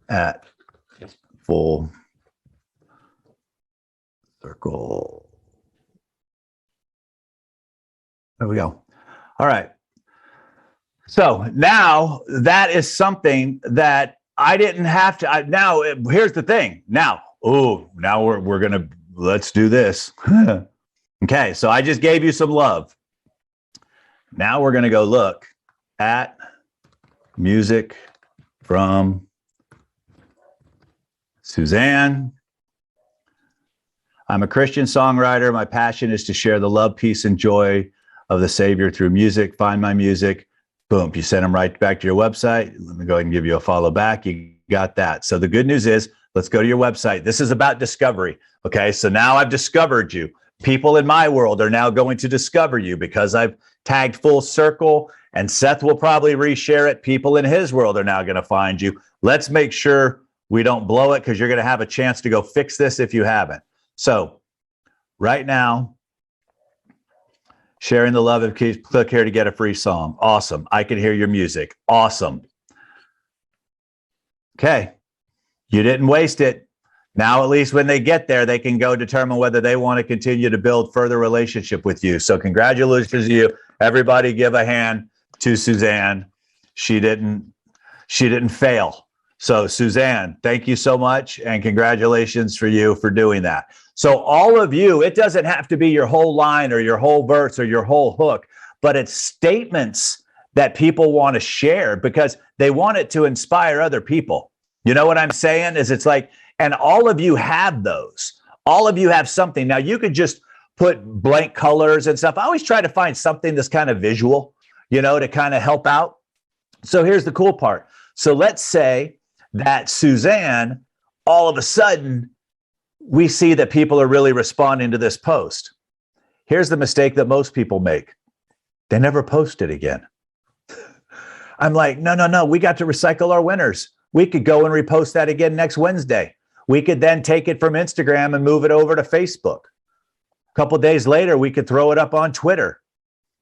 at full circle. There we go. All right. So now that is something that I didn't have to. Now, here's the thing. Now we're going to, let's do this. Okay, so I just gave you some love. Now we're going to go look at music from Suzanne. I'm a Christian songwriter. My passion is to share the love, peace, and joy of the Savior through music. Find my music. Boom. You send them right back to your website. Let me go ahead and give you a follow back. You got that. So the good news is, let's go to your website. This is about discovery. Okay. So now I've discovered you. People in my world are now going to discover you because I've tagged full circle, and Seth will probably reshare it. People in his world are now going to find you. Let's make sure we don't blow it, because you're going to have a chance to go fix this if you haven't. So right now, sharing the love of click here to get a free song. Awesome. I can hear your music. Awesome. Okay. You didn't waste it. Now, at least when they get there, they can go determine whether they want to continue to build further relationship with you. So congratulations to you. Everybody give a hand to Suzanne. She didn't fail. So Suzanne, thank you so much. And congratulations for you for doing that. So all of you, it doesn't have to be your whole line or your whole verse or your whole hook, but it's statements that people want to share because they want it to inspire other people. You know what I'm saying? Is it's like, and all of you have those. All of you have something. Now you could just put blank colors and stuff. I always try to find something that's kind of visual, to kind of help out. So here's the cool part. So let's say that Suzanne, all of a sudden, we see that people are really responding to this post. Here's the mistake that most people make. They never post it again. I'm like, no, we got to recycle our winners. We could go and repost that again next Wednesday. We could then take it from Instagram and move it over to Facebook. A couple of days later, we could throw it up on Twitter.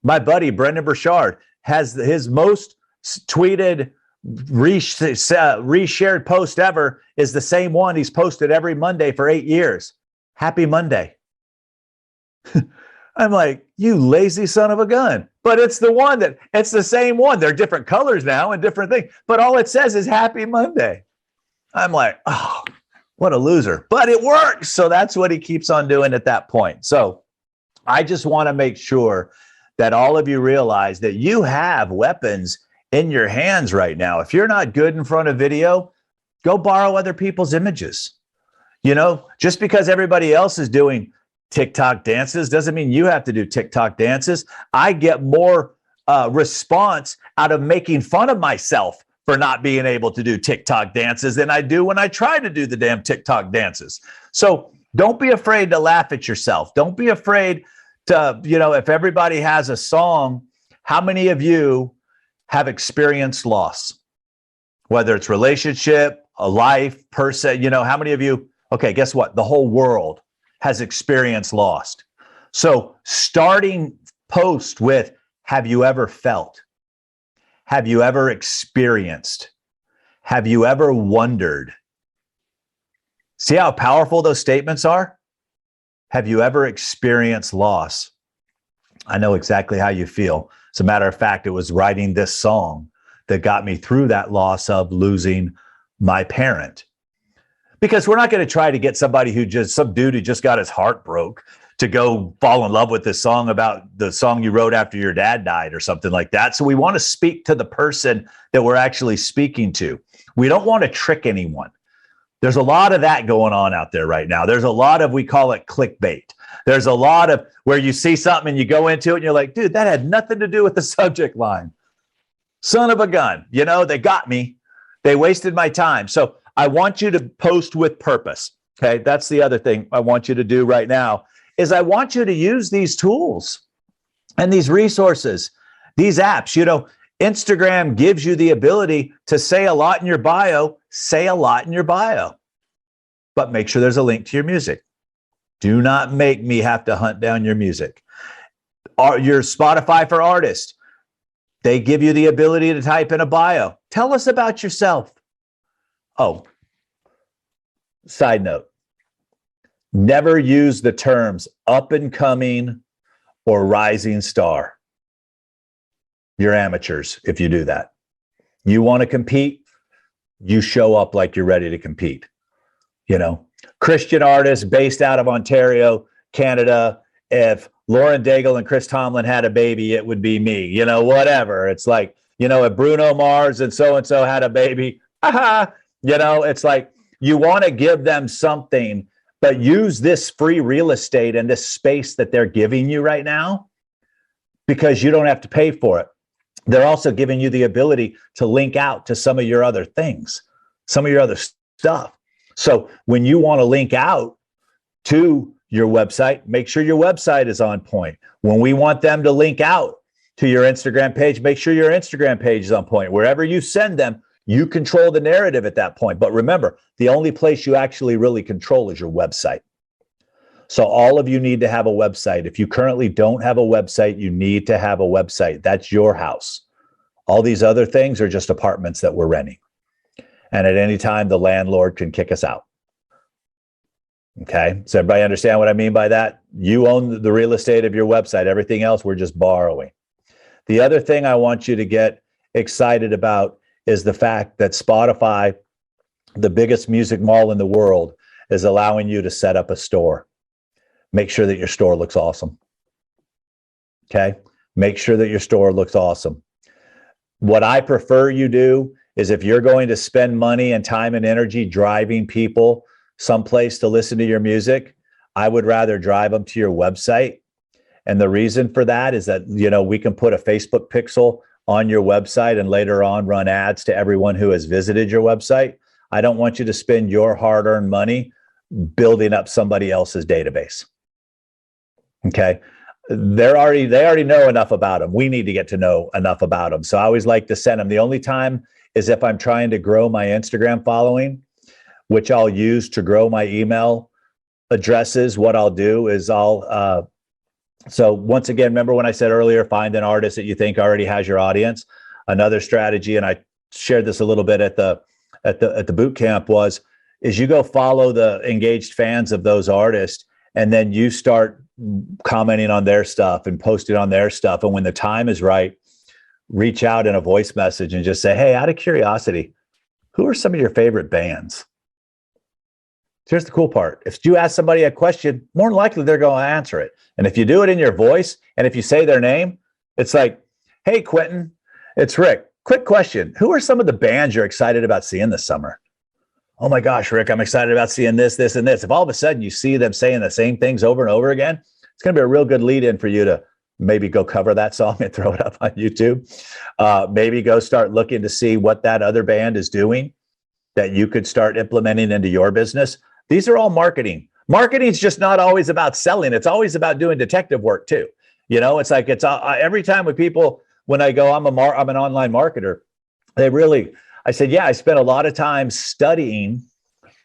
My buddy, Brendan Burchard, has his most tweeted, reshared post ever is the same one he's posted every Monday for 8 years. Happy Monday. I'm like, you lazy son of a gun. But it's the same one. They're different colors now and different things. But all it says is Happy Monday. I'm like, oh, what a loser. But it works. So that's what he keeps on doing at that point. So I just want to make sure that all of you realize that you have weapons in your hands right now. If you're not good in front of video, go borrow other people's images. Just because everybody else is doing TikTok dances doesn't mean you have to do TikTok dances. I get more response out of making fun of myself for not being able to do TikTok dances than I do when I try to do the damn TikTok dances. So don't be afraid to laugh at yourself. Don't be afraid to, if everybody has a song, how many of you have experienced loss? Whether it's relationship, a life, person, how many of you, okay, guess what? The whole world has experienced loss. So starting post with, have you ever felt? Have you ever experienced? Have you ever wondered? See how powerful those statements are? Have you ever experienced loss? I know exactly how you feel. As a matter of fact, it was writing this song that got me through that loss of losing my parent. Because we're not going to try to get some dude who just got his heart broke to go fall in love with this song about the song you wrote after your dad died or something like that. So we want to speak to the person that we're actually speaking to. We don't want to trick anyone. There's a lot of that going on out there right now. There's a lot of, we call it clickbait. There's a lot of where you see something and you go into it and you're like, dude, that had nothing to do with the subject line. Son of a gun. They got me. They wasted my time. So I want you to post with purpose. Okay. That's the other thing I want you to do right now is I want you to use these tools and these resources, these apps. Instagram gives you the ability to say a lot in your bio, but make sure there's a link to your music. Do not make me have to hunt down your music. Your Spotify for artists, they give you the ability to type in a bio. Tell us about yourself. Oh, side note, never use the terms up and coming or rising star. You're amateurs if you do that. You want to compete, you show up like you're ready to compete. Christian artists based out of Ontario, Canada. If Lauren Daigle and Chris Tomlin had a baby, it would be me, whatever. It's like, if Bruno Mars and so had a baby, it's like you want to give them something, but use this free real estate and this space that they're giving you right now because you don't have to pay for it. They're also giving you the ability to link out to some of your other things, some of your other stuff. So when you want to link out to your website, make sure your website is on point. When we want them to link out to your Instagram page, make sure your Instagram page is on point. Wherever you send them, you control the narrative at that point. But remember, the only place you actually really control is your website. So all of you need to have a website. If you currently don't have a website, you need to have a website. That's your house. All these other things are just apartments that we're renting. And at any time, the landlord can kick us out. Okay. So everybody understand what I mean by that? You own the real estate of your website. Everything else, we're just borrowing. The other thing I want you to get excited about is the fact that Spotify, the biggest music mall in the world, is allowing you to set up a store. Make sure that your store looks awesome. Okay? Make sure that your store looks awesome. What I prefer you do is, if you're going to spend money and time and energy driving people someplace to listen to your music, I would rather drive them to your website. And the reason for that is that, we can put a Facebook pixel on your website and later on run ads to everyone who has visited your website. I don't want you to spend your hard-earned money building up somebody else's database. Okay? They already know enough about them. We need to get to know enough about them. So I always like to send them. The only time is if I'm trying to grow my Instagram following, which I'll use to grow my email addresses. What I'll do is so once again, remember when I said earlier, find an artist that you think already has your audience. Another strategy, and I shared this a little bit at the boot camp, is you go follow the engaged fans of those artists, and then you start commenting on their stuff and posting on their stuff. And when the time is right, reach out in a voice message and just say, hey, out of curiosity, who are some of your favorite bands? Here's the cool part. If you ask somebody a question, more than likely they're going to answer it. And if you do it in your voice, and if you say their name, it's like, hey, Quentin, it's Rick. Quick question. Who are some of the bands you're excited about seeing this summer? Oh my gosh, Rick, I'm excited about seeing this, this, and this. If all of a sudden you see them saying the same things over and over again, it's going to be a real good lead in for you to maybe go cover that song and throw it up on YouTube. Maybe go start looking to see what that other band is doing that you could start implementing into your business. These are all marketing. Marketing is just not always about selling. It's always about doing detective work too. It's like, every time with people, when I go, I'm an online marketer, I said, yeah, I spent a lot of time studying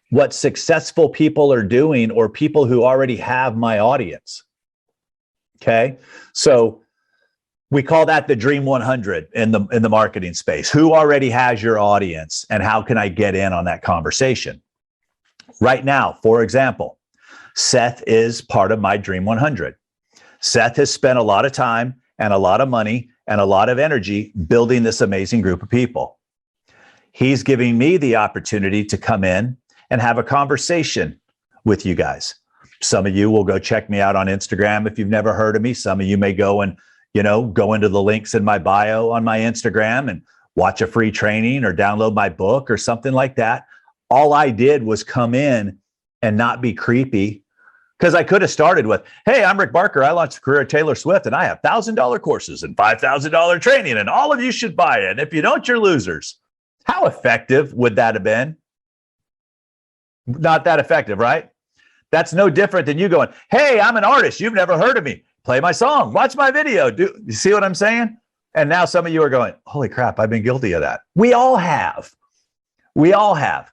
what successful people are doing, or people who already have my audience. Okay. So we call that the Dream 100 in the marketing space. Who already has your audience, and how can I get in on that conversation? Right now, for example, Seth is part of my Dream 100. Seth has spent a lot of time and a lot of money and a lot of energy building this amazing group of people. He's giving me the opportunity to come in and have a conversation with you guys. Some of you will go check me out on Instagram if you've never heard of me. Some of you may go and, go into the links in my bio on my Instagram and watch a free training or download my book or something like that. All I did was come in and not be creepy, because I could have started with, hey, I'm Rick Barker. I launched a career at Taylor Swift, and I have $1,000 courses and $5,000 training, and all of you should buy it. And if you don't, you're losers. How effective would that have been? Not that effective, right? That's no different than you going, hey, I'm an artist. You've never heard of me. Play my song. Watch my video. You see what I'm saying? And now some of you are going, holy crap, I've been guilty of that. We all have. We all have.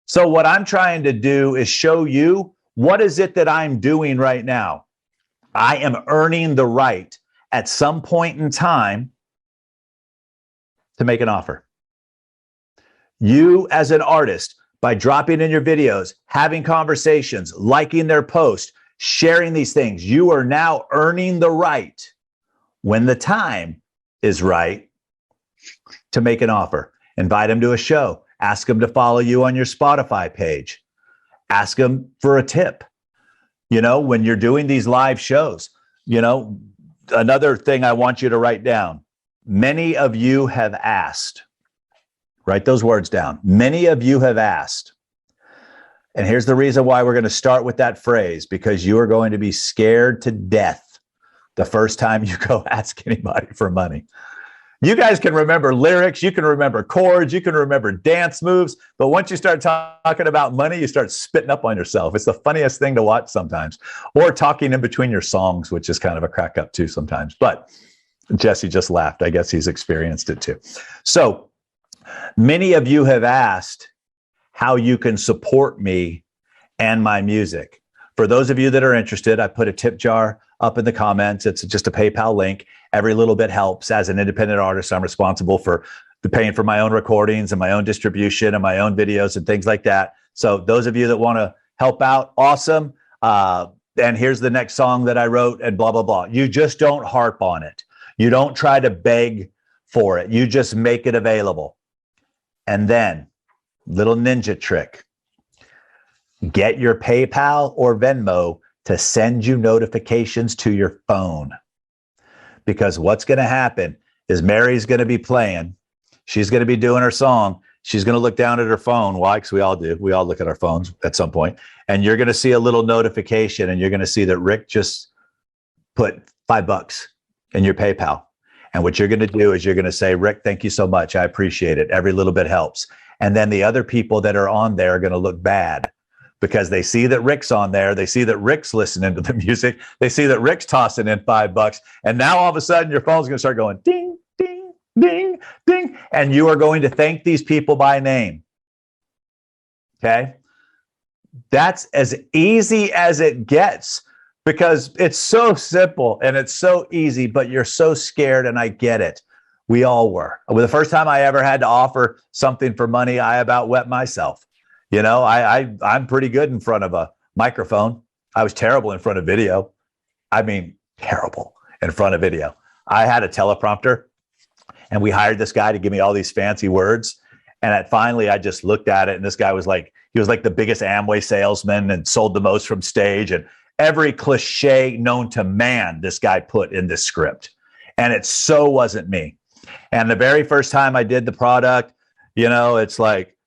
So what I'm trying to do is show you, what is it that I'm doing right now? I am earning the right at some point in time to make an offer. You as an artist, by dropping in your videos, having conversations, liking their post, sharing these things, you are now earning the right, when the time is right, to make an offer. Invite them to a show. Ask them to follow you on your Spotify page. Ask them for a tip. When you're doing these live shows, another thing I want you to write down. Many of you have asked. Write those words down. Many of you have asked. And here's the reason why we're going to start with that phrase, because you are going to be scared to death the first time you go ask anybody for money. You guys can remember lyrics, you can remember chords, you can remember dance moves, but once you start talking about money, you start spitting up on yourself. It's the funniest thing to watch sometimes, or talking in between your songs, which is kind of a crack up too sometimes. But Jesse just laughed. I guess he's experienced it too. So many of you have asked how you can support me and my music. For those of you that are interested, I put a tip jar up in the comments. It's just a PayPal link. Every little bit helps. As an independent artist, I'm responsible for the paying for my own recordings and my own distribution and my own videos and things like that. So those of you that want to help out, awesome. And here's the next song that I wrote and blah, blah, blah. You just don't harp on it. You don't try to beg for it. You just make it available. And then, little ninja trick, get your PayPal or Venmo to send you notifications to your phone. Because what's going to happen is Mary's going to be playing. She's going to be doing her song. She's going to look down at her phone. Why? Because we all do. We all look at our phones at some point. And you're going to see a little notification, and you're going to see that Rick just put $5 in your PayPal. And what you're going to do is you're going to say, Rick, thank you so much. I appreciate it. Every little bit helps. And then the other people that are on there are going to look bad because they see that Rick's on there. They see that Rick's listening to the music. They see that Rick's tossing in $5. And now all of a sudden your phone's going to start going ding, ding, ding, ding. And you are going to thank these people by name. Okay. That's as easy as it gets. Because it's so simple and it's so easy, but you're so scared, and I get it. We all were. Well, the first time I ever had to offer something for money, I about wet myself. You know, I'm pretty good in front of a microphone. I was terrible in front of video. I mean, terrible in front of video. I had a teleprompter, and we hired this guy to give me all these fancy words. And finally, I just looked at it, and this guy was like, he was like the biggest Amway salesman and sold the most from stage, and every cliche known to man, this guy put in this script. And it so wasn't me. And the very first time I did the product, you know, it's like,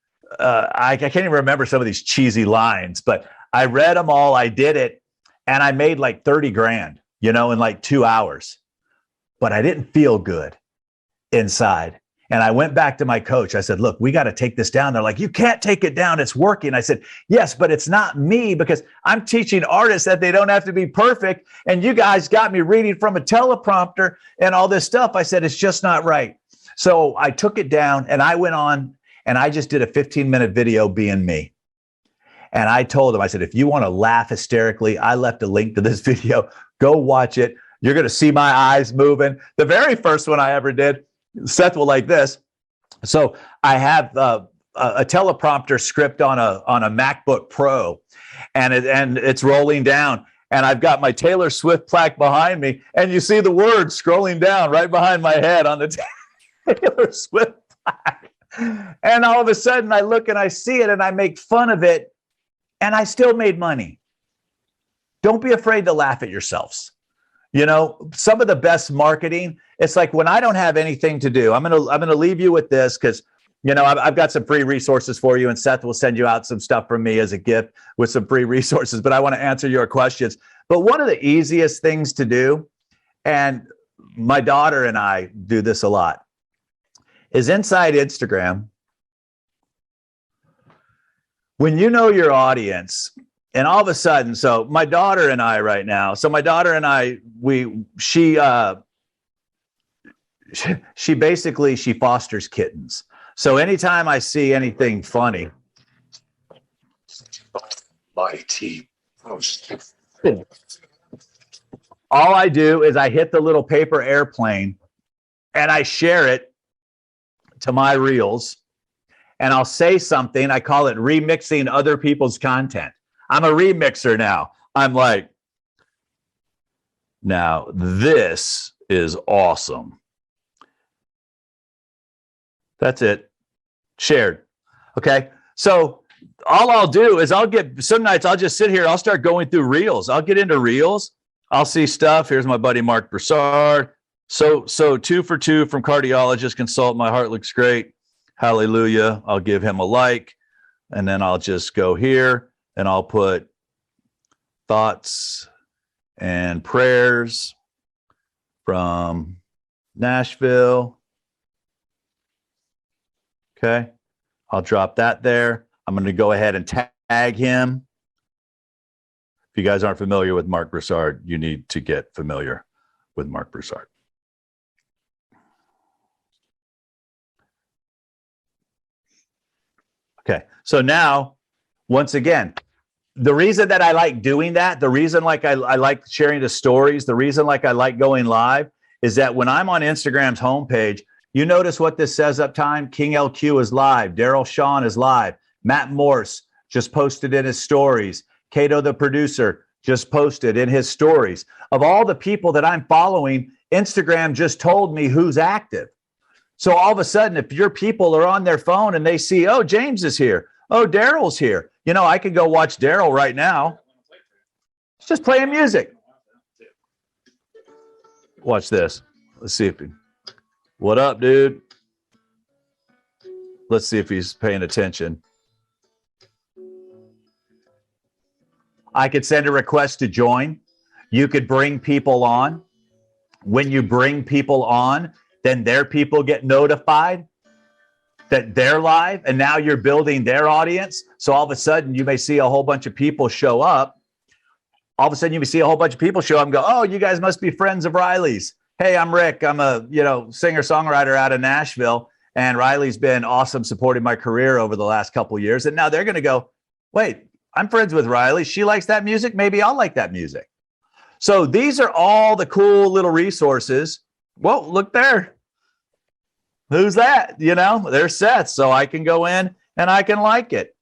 I can't even remember some of these cheesy lines, but I read them all. I did it. And I made like 30 grand, you know, in like 2 hours. But I didn't feel good inside. And I went back to my coach. I said, look, we got to take this down. They're like, you can't take it down. It's working. I said, yes, but it's not me, because I'm teaching artists that they don't have to be perfect. And you guys got me reading from a teleprompter and all this stuff. I said, it's just not right. So I took it down, and I went on and I just did a 15-minute video being me. And I told them, I said, if you want to laugh hysterically, I left a link to this video. Go watch it. You're going to see my eyes moving. The very first one I ever did, Seth will like this. So I have a teleprompter script on a MacBook Pro, and it's rolling down, and I've got my Taylor Swift plaque behind me, and you see the words scrolling down right behind my head on the Taylor Swift plaque. And all of a sudden I look and I see it, and I make fun of it, and I still made money. Don't be afraid to laugh at yourselves. You know, some of the best marketing, it's like when I don't have anything to do, I'm gonna leave you with this, because, you know, I've got some free resources for you, and Seth will send you out some stuff from me as a gift with some free resources, but I want to answer your questions. But one of the easiest things to do, and my daughter and I do this a lot, is inside Instagram. When you know your audience, and all of a sudden, so my daughter and I right now, she basically fosters kittens. So anytime I see anything funny, all I do is I hit the little paper airplane and I share it to my reels, and I'll say something. I call it remixing other people's content. I'm a remixer now. I'm like, now this is awesome. That's it. Shared. Okay. So all I'll do is some nights I'll just sit here. I'll start going through reels. I'll get into reels. I'll see stuff. Here's my buddy, Mark Broussard. So 2 for 2 from cardiologist consult. My heart looks great. Hallelujah. I'll give him a like. And then I'll just go here. And I'll put thoughts and prayers from Nashville. Okay. I'll drop that there. I'm going to go ahead and tag him. If you guys aren't familiar with Mark Broussard, you need to get familiar with Mark Broussard. Okay. So now, once again, the reason that I like doing that, the reason like I like sharing the stories, the reason like I like going live is that when I'm on Instagram's homepage, you notice what this says up time. King LQ is live. Daryl Shawn is live. Matt Morse just posted in his stories. Cato, the producer, just posted in his stories. Of all the people that I'm following Instagram just told me who's active. So all of a sudden, if your people are on their phone and they see, oh, James is here. Oh, Daryl's here. I could go watch Daryl right now. It's just playing music. Watch this. Let's see if what up, dude? Let's see if he's paying attention. I could send a request to join. You could bring people on. When you bring people on, then their people get notified that they're live, and now you're building their audience. So all of a sudden, you may see a whole bunch of people show up. All of a sudden, you may see a whole bunch of people show up and go, oh, you guys must be friends of Riley's. Hey, I'm Rick. I'm a singer-songwriter out of Nashville, and Riley's been awesome supporting my career over the last couple of years. And now they're going to go, wait, I'm friends with Riley. She likes that music. Maybe I'll like that music. So these are all the cool little resources. Whoa, look there. Who's that? There's Seth. So I can go in and I can like it.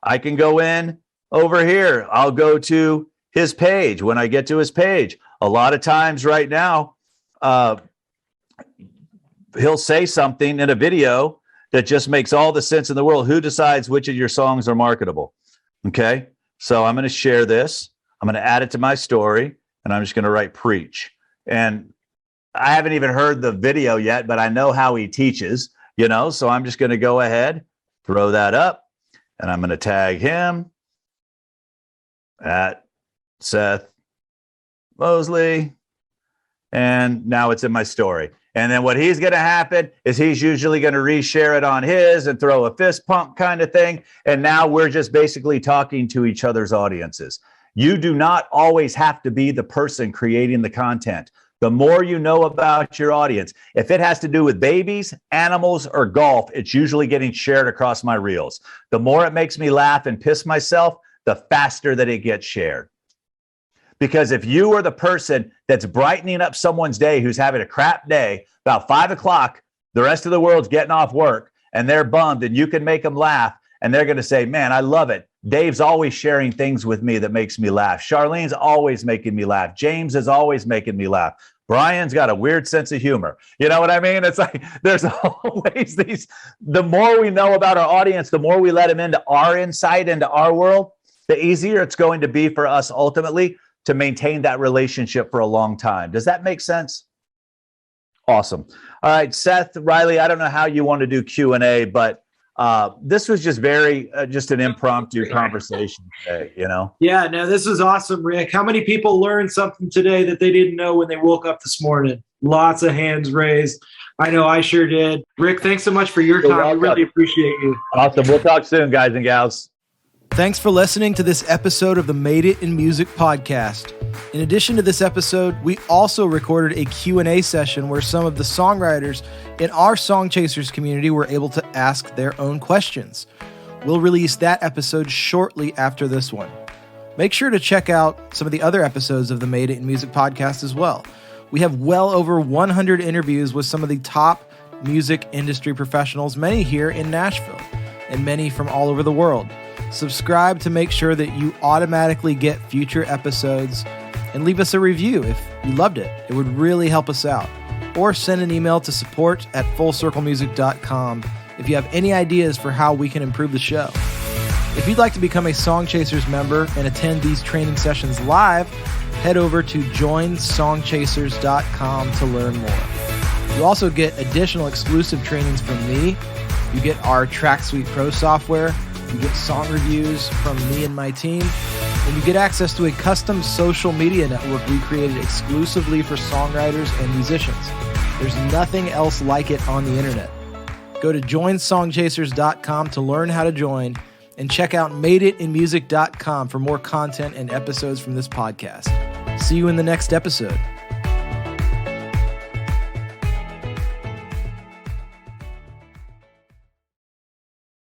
I can go in over here. I'll go to his page. When I get to his page, a lot of times right now, he'll say something in a video that just makes all the sense in the world. Who decides which of your songs are marketable? Okay. So I'm going to share this. I'm going to add it to my story, and I'm just going to write preach. And I haven't even heard the video yet, but I know how he teaches, so I'm just going to go ahead, throw that up, and I'm going to tag him at Seth Mosley. And now it's in my story. And then what he's going to happen is he's usually going to reshare it on his and throw a fist pump kind of thing. And now we're just basically talking to each other's audiences. You do not always have to be the person creating the content. The more you know about your audience, if it has to do with babies, animals, or golf, it's usually getting shared across my reels. The more it makes me laugh and piss myself, the faster that it gets shared. Because if you are the person that's brightening up someone's day who's having a crap day, about 5 o'clock, the rest of the world's getting off work and they're bummed, and you can make them laugh, and they're going to say, man, I love it. Dave's always sharing things with me that makes me laugh. Charlene's always making me laugh. James is always making me laugh. Brian's got a weird sense of humor. You know what I mean? It's like there's always these. The more we know about our audience, the more we let them into our insight, into our world, the easier it's going to be for us ultimately to maintain that relationship for a long time. Does that make sense? Awesome. All right, Seth, Riley, I don't know how you want to do Q&A, but this was just just an impromptu conversation today, Yeah, no, this is awesome, Rick. How many people learned something today that they didn't know when they woke up this morning? Lots of hands raised. I know I sure did. Rick, thanks so much for your time. We really appreciate you. Awesome. We'll talk soon, guys and gals. Thanks for listening to this episode of the Made It in Music podcast. In addition to this episode, we also recorded a Q&A session where some of the songwriters in our Song Chasers community were able to ask their own questions. We'll release that episode shortly after this one. Make sure to check out some of the other episodes of the Made It in Music podcast as well. We have well over 100 interviews with some of the top music industry professionals, many here in Nashville and many from all over the world. Subscribe to make sure that you automatically get future episodes, and leave us a review if you loved it. It would really help us out. Or send an email to support@fullcirclemusic.com if you have any ideas for how we can improve the show. If you'd like to become a Song Chasers member and attend these training sessions live, head over to joinsongchasers.com to learn more. You also get additional exclusive trainings from me. You get our Track Suite Pro software. You get song reviews from me and my team, and you get access to a custom social media network we created exclusively for songwriters and musicians. There's nothing else like it on the internet. Go to joinsongchasers.com to learn how to join, and check out madeitinmusic.com for more content and episodes from this podcast. See you in the next episode.